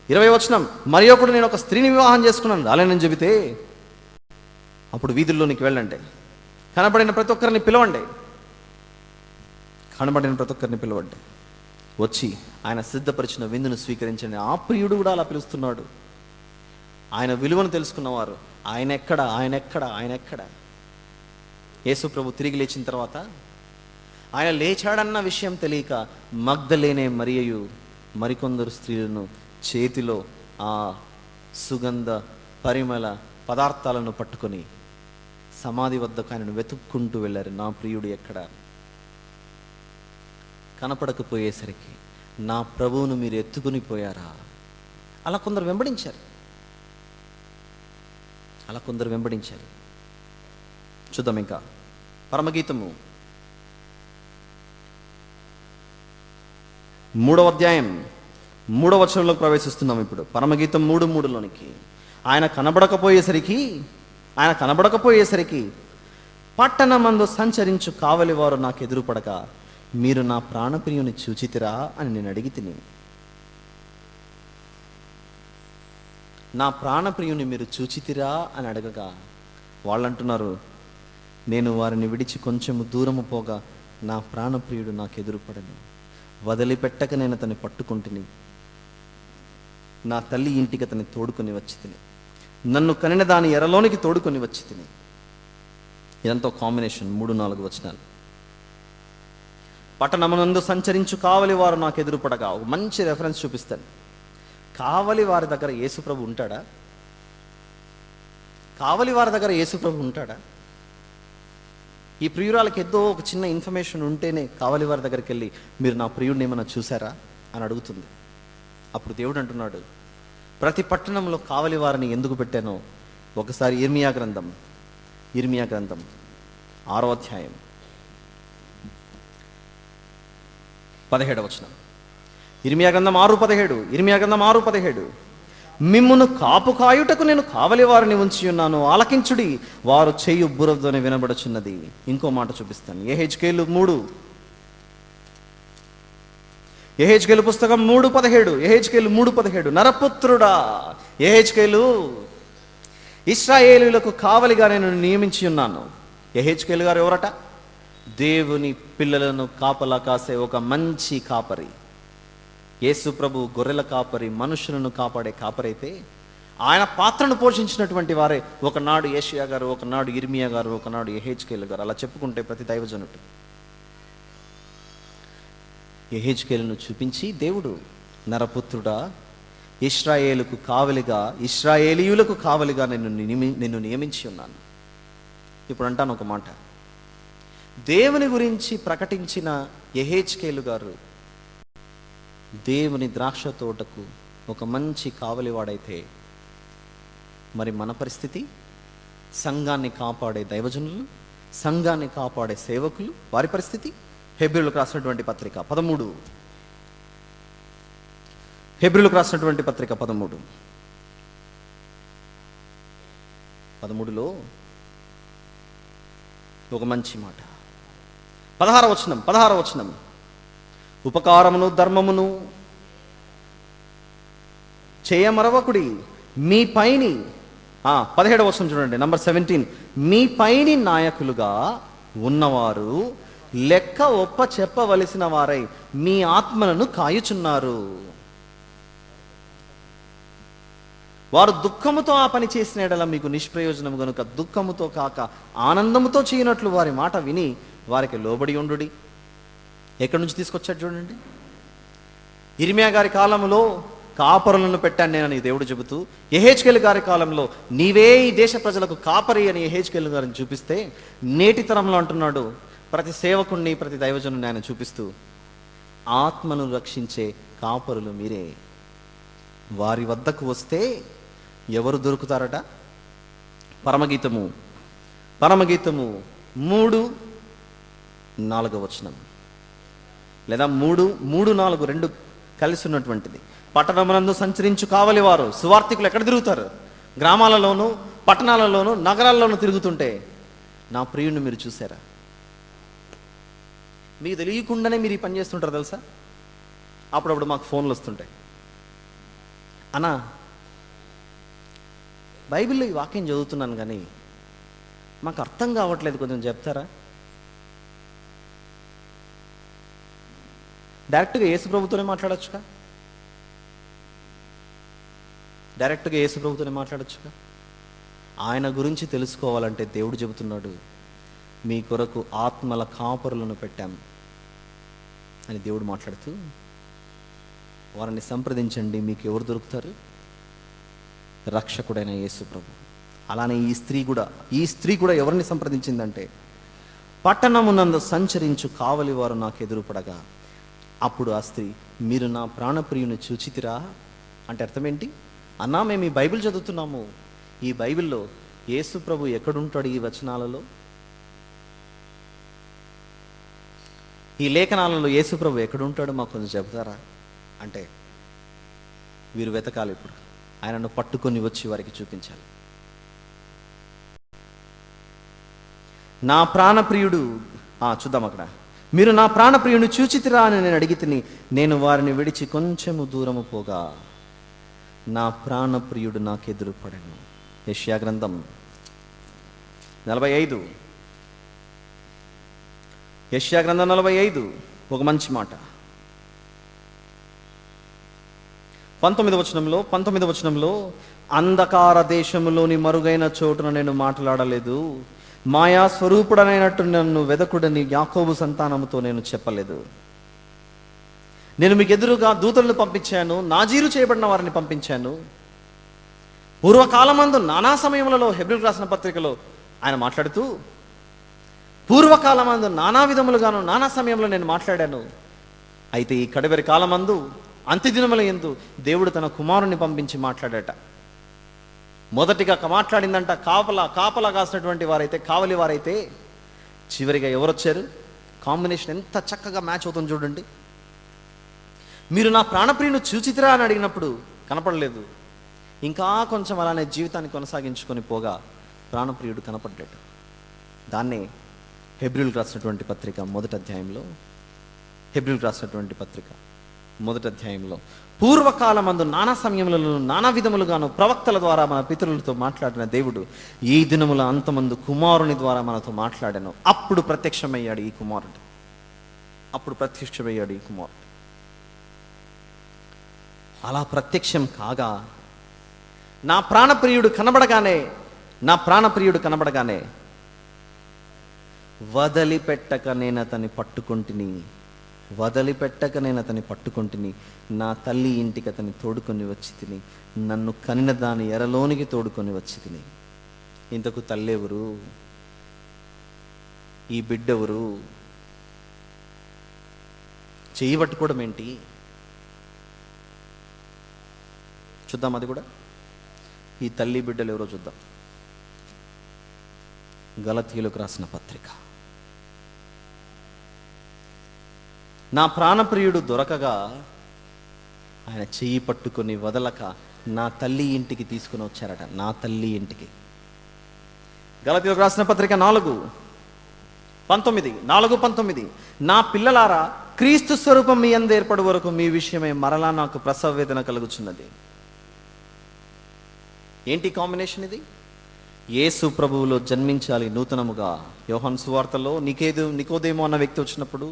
20వ వచనం, మరి ఒకడు, నేను ఒక స్త్రీని వివాహం చేసుకున్నాను, రాలేనని చెబితే, అప్పుడు వీధుల్లోనికి వెళ్ళండి, కనబడిన ప్రతి ఒక్కరిని పిలవండి, వచ్చి ఆయన సిద్ధపరిచిన విందును స్వీకరించండి. ఆ ప్రియుడు కూడా అలా పిలుస్తున్నాడు. ఆయన విలువను తెలుసుకున్నవారు, ఆయన ఎక్కడ. యేసు ప్రభు తిరిగి లేచిన తర్వాత ఆయన లేచాడన్న విషయం తెలియక మగ్దలేనే మరియయు మరికొందరు స్త్రీలను చేతిలో ఆ సుగంధ పరిమళ పదార్థాలను పట్టుకొని సమాధి వద్దకు ఆయనను వెతుక్కుంటూ వెళ్ళారు. నా ప్రియుడు ఎక్కడ? కనపడకపోయేసరికి, నా ప్రభువును మీరు ఎత్తుకుని పోయారా? అలా కొందరు వెంబడించారు. చూద్దాం ఇంకా పరమగీతము 3వ అధ్యాయం 3వ వచనంలోకి ప్రవేశిస్తున్నాం ఇప్పుడు. పరమగీతం 3:3లోనికి, ఆయన కనబడకపోయేసరికి ఆయన కనబడకపోయేసరికి పట్టణమందు సంచరించు కావలి వారు నాకు ఎదురుపడక మీరు నా ప్రాణప్రియుని చూచితిరా అని నేను అడిగి తిని. నా ప్రాణప్రియుని మీరు చూచితిరా అని అడగగా వాళ్ళు అంటున్నారు, నేను వారిని విడిచి కొంచెము దూరము పోగా నా ప్రాణప్రియుడు నాకు ఎదురుపడను. వదిలిపెట్టక నేను అతన్ని పట్టుకుంటుని, నా తల్లి ఇంటికి అతన్ని తోడుకొని వచ్చి తిని, నన్ను కనిన దాని ఎరలోనికి తోడుకొని వచ్చి తిని. ఇదంతా కాంబినేషన్ 3-4 వచనాలు. పట్టణమునందు సంచరించు కావలి వారు నాకు ఎదురుపడగా ఒక మంచి రెఫరెన్స్ చూపిస్తాను. కావలి వారి దగ్గర యేసుప్రభు ఉంటాడా? కావలి వారి దగ్గర యేసుప్రభు ఉంటాడా? ఈ ప్రియురాలకి ఏదో ఒక చిన్న ఇన్ఫర్మేషన్ ఉంటేనే కావలి వారి దగ్గరికి వెళ్ళి మీరు నా ప్రియుడిని ఏమైనా చూసారా అని అడుగుతుంది. అప్పుడు దేవుడు అంటున్నాడు, ప్రతి పట్టణంలో కావలి వారిని ఎందుకు పెట్టానో ఒకసారి ఇర్మియా గ్రంథం 6వ అధ్యాయం 17వ వచనం. ఇర్మియా గ్రంథం 6:17 మిమ్మును కాపు కాయుటకు నేను కావలి వారిని ఉంచి ఉన్నాను, ఆలకించుడి, వారు చేయు బురదోని వినబడుచున్నది. ఇంకో మాట చూపిస్తాను. యెహెజ్కేలు పుస్తకం 3:17 నరపుత్రుడా, యెహెజ్కేలు ఇశ్రాయేలీయులకు కావలిగా నేను నియమించి ఉన్నాను. యెహెజ్కేలు గారు ఎవరట? దేవుని పిల్లలను కాపలా కాసే ఒక మంచి కాపరి. యేసు ప్రభు గొర్రెల కాపరి, మనుషులను కాపాడే కాపరైతే ఆయన పాత్రను పోషించినటువంటి వారే ఒకనాడు యేషయా గారు, ఒకనాడు ఇర్మియా గారు, ఒకనాడు యెహెజ్కేలు గారు. అలా చెప్పుకుంటే ప్రతి దైవజనుడు యెహెజ్కేలును చూపించి దేవుడు, నరపుత్రుడా, ఇశ్రాయేలీయులకు కావలిగా నిన్ను నియమించి ఉన్నాను. ఇప్పుడు అంటాను ఒక మాట. దేవుని గురించి ప్రకటించిన యెహెజ్కేలు గారు దేవుని ద్రాక్ష తోటకు ఒక మంచి కావలివాడైతే మరి మన పరిస్థితి? సంఘాన్ని కాపాడే దైవజనులు, సంఘాన్ని కాపాడే సేవకులు, వారి పరిస్థితి? హెబ్రీయులకు రాసినటువంటి పత్రిక 13 13లో ఒక మంచి మాట. 16వ వచనం ఉపకారమును ధర్మమును చేయమరవకుడి, మీ పైని 17వ వచనం చూడండి, నంబర్ 17. మీ పైని నాయకులుగా ఉన్నవారు లెక్క ఒప్ప చెప్పవలసిన వారై మీ ఆత్మలను కాయుచున్నారు. వారు దుఃఖముతో ఆ పని చేసిన ఎడల మీకు నిష్ప్రయోజనం గనుక దుఃఖముతో కాక ఆనందముతో చేయనట్లు వారి మాట విని వారికి లోబడి ఉండుడి. ఎక్కడి నుంచి తీసుకొచ్చాడు చూడండి. ఇర్మియా గారి కాలంలో కాపరులను పెట్టాను నేనని దేవుడు చెబుతూ, యెహెజ్కేలు గారి కాలంలో నీవే ఈ దేశ ప్రజలకు కాపరి అని యెహెజ్కేలు గారిని చూపిస్తే, నేటి తరంలో అంటున్నాడు ప్రతి సేవకుణ్ణి, ప్రతి దైవజనుని ఆయన చూపిస్తూ, ఆత్మను రక్షించే కాపరులు మీరే. వారి వద్దకు వస్తే ఎవరు దొరుకుతారట? పరమగీతము 3:4 వచనం, లేదా 3:4 రెండు కలిసి ఉన్నటువంటిది. పట్టణమునందు సంచరించు కావలి వారు, సువార్థికులు ఎక్కడ తిరుగుతారు? గ్రామాలలోనూ, పట్టణాలలోనూ, నగరాల్లోనూ తిరుగుతుంటే నా ప్రియుడిని మీరు చూసారా? మీకు తెలియకుండానే మీరు ఈ పని చేస్తుంటారు తెలుసా? అప్పుడప్పుడు మాకు ఫోన్లు వస్తుంటాయి, అన్నా బైబిల్లో ఈ వాక్యం చదువుతున్నాను కానీ మాకు అర్థం కావట్లేదు, కొంచెం చెప్తారా? డైరెక్ట్గా యేసు ప్రభుతోనే మాట్లాడొచ్చుగా, ఆయన గురించి తెలుసుకోవాలంటే దేవుడు చెబుతున్నాడు, మీ కొరకు ఆత్మల కాపరులను పెట్టాం అని దేవుడు మాట్లాడుతూ, వారిని సంప్రదించండి, మీకు ఎవరు దొరుకుతారు? రక్షకుడైన యేసు ప్రభు. అలానే ఈ స్త్రీ కూడా ఎవరిని సంప్రదించిందంటే, పట్టణమునందు సంచరించు కావలి వారు నాకు ఎదురుపడగా, అప్పుడు ఆ స్త్రీ, మీరు నా ప్రాణప్రియుని చూచితిరా అంటే అర్థం ఏంటి? అన్నా మేము ఈ బైబిల్ చదువుతున్నాము, ఈ బైబిల్లో యేసు ప్రభు ఎక్కడుంటాడు? ఈ వచనాలలో, ఈ లేఖనాలలో యేసు ప్రభు ఎక్కడుంటాడు మాకు కొంచెం చెబుతారా అంటే వీరు వెతకాలి. ఇప్పుడు ఆయనను పట్టుకొని వచ్చి వారికి చూపించాలి. నా ప్రాణప్రియుడు చూద్దాం అక్కడ, మీరు నా ప్రాణప్రియుని చూచితిరా అని నేను అడిగి తిని, నేను వారిని విడిచి కొంచెము దూరము పోగా నా ప్రాణప్రియుడు నాకెదురు పడెను. యెషయా గ్రంథం 45, యెషయా గ్రంథం 45 ఒక మంచి మాట. 19వ వచనంలో అంధకార దేశములోని మరుగైన చోటున నేను మాట్లాడలేదు, మాయా స్వరూపుడనైనట్టు నన్ను వెదకుడని యాకోబు సంతానముతో నేను చెప్పలేదు. నేను మీకు ఎదురుగా దూతలను పంపించాను, నాజీరు చేయబడిన వారిని పంపించాను. పూర్వకాలమందు నానా సమయములలో హెబ్రీయులకు రాసిన పత్రికలో ఆయన మాట్లాడుతూ, పూర్వకాలమందు నానా విధములుగాను నానా సమయంలో నేను మాట్లాడాను, అయితే ఈ కడవరి కాలమందు అంత్యదినముల యందు దేవుడు తన కుమారుని పంపించి మాట్లాడట. మొదటిగా మాట్లాడిందంట కాపలా కాసినటువంటి వారైతే, కావలి వారైతే. చివరిగా ఎవరొచ్చారు? కాంబినేషన్ ఎంత చక్కగా మ్యాచ్ అవుతుంది చూడండి. మీరు నా ప్రాణప్రియుని చూచితిరా అని అడిగినప్పుడు కనపడలేదు. ఇంకా కొంచెం అలానే జీవితాన్ని కొనసాగించుకొని పోగా ప్రాణప్రియుడు కనపడలేడు. దాన్నే హెబ్రీయులకు రాసినటువంటి పత్రిక మొదటి అధ్యాయంలో పూర్వకాలమందు నానా సమయములలో నానా విధములుగాను ప్రవక్తల ద్వారా మన పితరులతో మాట్లాడిన దేవుడు ఈ దినముల అంతమందు కుమారుని ద్వారా మనతో మాట్లాడాను. అప్పుడు ప్రత్యక్షమయ్యాడు ఈ కుమారుడు. అలా ప్రత్యక్షం కాగా నా ప్రాణప్రియుడు కనబడగానే వదిలిపెట్టక నేను అతన్ని పట్టుకొంటిని, నా తల్లి ఇంటికి అతన్ని తోడుకొని వచ్చి తిని, నన్ను కనిన దాని ఎరలోనికి తోడుకొని వచ్చి తిని. ఇంతకు తల్లెవరు? ఈ బిడ్డెవరు? చెయ్యి పట్టుకోవడం ఏంటి? చూద్దాం అది కూడా. ఈ తల్లి బిడ్డలు ఎవరో చూద్దాం. గలతీయులకు రాసిన పత్రిక. నా ప్రాణప్రియుడు దొరకగా ఆయన చెయ్యి పట్టుకొని వదలక నా తల్లి ఇంటికి తీసుకుని వచ్చారట. నా తల్లి ఇంటికి. గలతీయులకు రాసిన పత్రిక 4:19 నా పిల్లలారా, క్రీస్తు స్వరూపం మీ యందు ఏర్పడు వరకు మీ విషయమై మరలా నాకు ప్రసవ వేదన కలుగుచున్నది. ఏంటి కాంబినేషన్ ఇది? యేసు ప్రభువులో జన్మించాలి నూతనముగా. యోహాను సువార్తలో నికోదేము అన్న వ్యక్తి వచ్చినప్పుడు,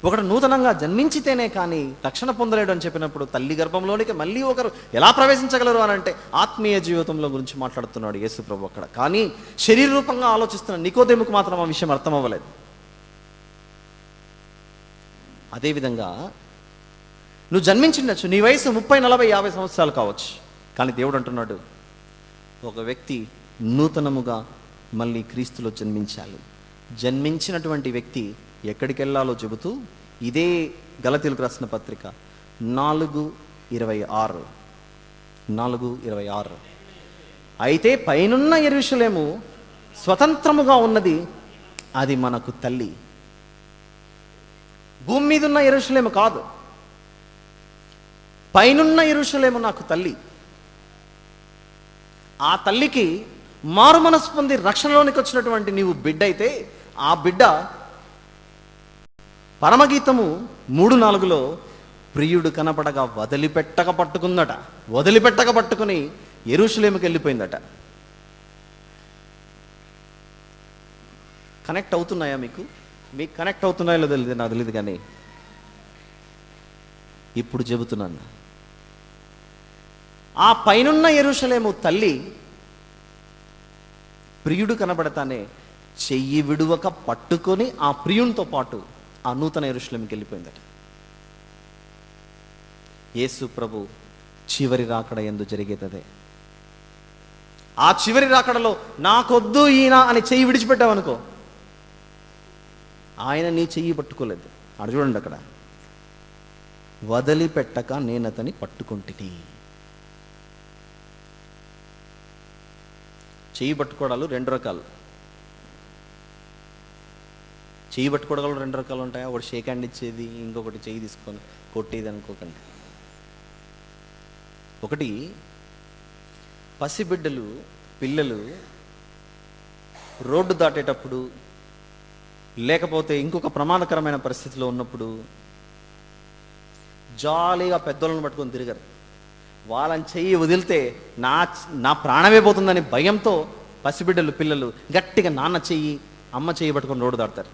ఒకడు నూతనంగా జన్మించితేనే కానీ రక్షణ పొందలేడు అని చెప్పినప్పుడు, తల్లి గర్భంలోనికి మళ్ళీ ఒకరు ఎలా ప్రవేశించగలరు అని అంటే ఆత్మీయ జీవితంలో గురించి మాట్లాడుతున్నాడు యేసు ప్రభు అక్కడ. కానీ శరీర రూపంగా ఆలోచిస్తున్న నికోదేముకు మాత్రం ఆ విషయం అర్థం అవ్వలేదు. అదేవిధంగా నువ్వు జన్మించిండొచ్చు, నీ వయసు 30, 40, 50 సంవత్సరాలు కావచ్చు. కానీ దేవుడు అంటున్నాడు, ఒక వ్యక్తి నూతనముగా మళ్ళీ క్రీస్తులో జన్మించినటువంటి వ్యక్తి ఎక్కడికి వెళ్ళాలో చెబుతూ ఇదే గలతీయులకు రాసిన పత్రిక 4:26 అయితే పైనున్న యెరూషలేము స్వతంత్రముగా ఉన్నది, అది మనకు తల్లి. భూమి మీద ఉన్న యెరూషలేము కాదు, పైనున్న యెరూషలేము నాకు తల్లి. ఆ తల్లికి మారు మనసు పొంది రక్షణలోనికి వచ్చినటువంటి నీవు బిడ్డ అయితే, ఆ బిడ్డ పరమగీతము 3:4లో ప్రియుడు కనపడగా వదిలిపెట్టక పట్టుకుని యెరూషలేముకి వెళ్ళిపోయిందట. కనెక్ట్ అవుతున్నాయా మీకు కనెక్ట్ అవుతున్నాయో తెలియదు, నాకు తెలియదు. కానీ ఇప్పుడు చెబుతున్నాను, ఆ పైనున్న యెరూషలేము తల్లి ప్రియుడు కనబడతానే చెయ్యి విడువక పట్టుకొని ఆ ప్రియునితో పాటు ఆ నూతన యెరూషలేముకి వెళ్ళిపోయిందట. యేసు ప్రభు చివరి రాకడ యందు జరిగేదే. ఆ చివరి రాకడలో నాకొద్దు ఈయన అని చెయ్యి విడిచిపెట్టావనుకో, ఆయన నీ చెయ్యి పట్టుకోలేదు. అక్కడ చూడండి, అక్కడ వదిలిపెట్టక నేను అతని పట్టుకుంటుని. చెయ్యి పట్టుకోవడాలు 2 రకాలు. చెయ్యి పట్టుకోవడాలు 2 రకాలు ఉంటాయి. ఒకటి షేక్ హ్యాండ్ ఇచ్చేది, ఇంకొకటి చెయ్యి తీసుకొని కొట్టేది అనుకోకండి. ఒకటి పసిబిడ్డలు, పిల్లలు రోడ్డు దాటేటప్పుడు లేకపోతే ఇంకొక ప్రమాదకరమైన పరిస్థితిలో ఉన్నప్పుడు జాలీగా పెద్దోళ్ళని పట్టుకొని తిరగరు. వాళ్ళని చెయ్యి వదిలితే నా నా ప్రాణమే పోతుందని భయంతో పసిబిడ్డలు, పిల్లలు గట్టిగా నాన్న చెయ్యి, అమ్మ చెయ్యి పట్టుకొని రోడ్డు దాడతారు.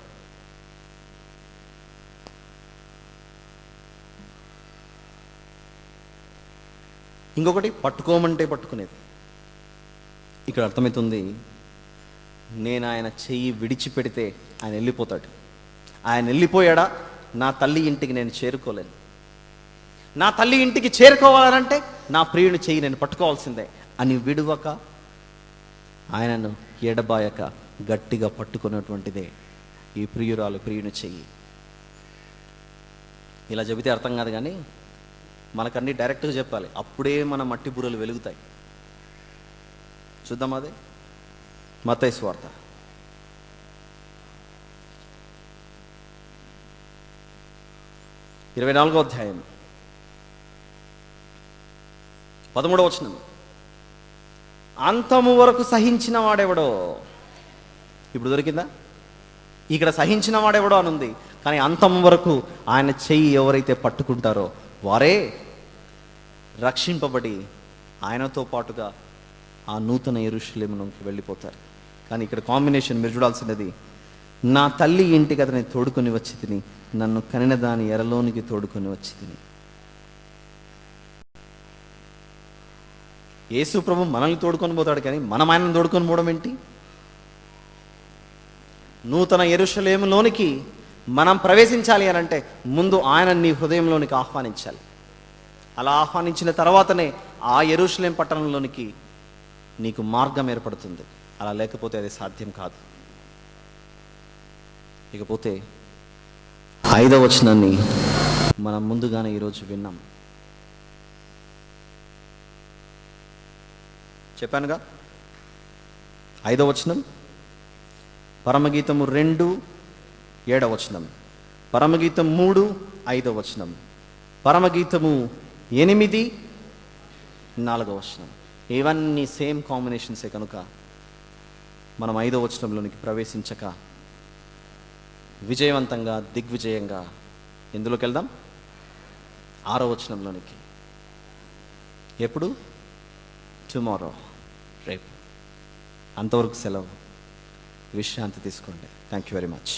ఇంకొకటి పట్టుకోమంటే పట్టుకునేది. ఇక్కడ అర్థమవుతుంది, నేను ఆయన చెయ్యి విడిచిపెడితే ఆయన వెళ్ళిపోతాడు. ఆయన వెళ్ళిపోయాడా నా తల్లి ఇంటికి నేను చేరుకోలేను. నా తల్లి ఇంటికి చేరుకోవాలంటే నా ప్రియుని చెయ్యి నేను పట్టుకోవాల్సిందే అని విడువక, ఆయనను ఎడబాయక గట్టిగా పట్టుకున్నటువంటిదే ఈ ప్రియుని చెయ్యి. ఇలా చెబితే అర్థం కాదు, కానీ మనకన్నీ డైరెక్ట్గా చెప్పాలి, అప్పుడే మన మట్టి బుర్రలు వెలుగుతాయి. చూద్దాం, అదే మత్తయి సువార్త 24వ అధ్యాయం 13వ వచనం. అంతము వరకు సహించిన వాడెవడో. ఇప్పుడు దొరికిందా? ఇక్కడ సహించిన వాడెవడో అని ఉంది, కానీ అంతం వరకు ఆయన చెయ్యి ఎవరైతే పట్టుకుంటారో వారే రక్షింపబడి ఆయనతో పాటుగా ఆ నూతన యెరూషలేములోకి వెళ్ళిపోతారు. కానీ ఇక్కడ కాంబినేషన్ మీరు చూడాల్సినది, నా తల్లి ఇంటికి అతని తోడుకొని వచ్చి తిని, నన్ను కనిన దాని ఎరలోనికి తోడుకొని వచ్చి తిని. యేసు ప్రభు మనల్ని తోడుకొని పోతాడు, కానీ మనం ఆయనను తోడుకొని పోవడం ఏంటి? నూతన యెరూషలేములోనికి మనం ప్రవేశించాలి అని అంటే ముందు ఆయన నీ హృదయంలోనికి ఆహ్వానించాలి. అలా ఆహ్వానించిన తర్వాతనే ఆ యెరూషలేం పట్టణంలోనికి నీకు మార్గం ఏర్పడుతుంది. అలా లేకపోతే అది సాధ్యం కాదు. ఇకపోతే 5వ వచనాన్ని మనం ముందుగానే ఈరోజు విన్నాం. చెప్పానుగా, 5వ వచనం పరమగీతము 2 7వ వచనం, పరమగీతం 3 5వ వచనం, పరమగీతము 8 4వ వచనం. ఇవన్నీ సేమ్ కాంబినేషన్సే కనుక మనం 5వ వచనంలోనికి ప్రవేశించక విజయవంతంగా, దిగ్విజయంగా ఎందులోకి వెళ్దాం? 6వ వచనంలోనికి. ఎప్పుడు? టుమారో, రేపు. అంతవరకు సెలవు. విశ్రాంతి తీసుకోండి. Thank you very much.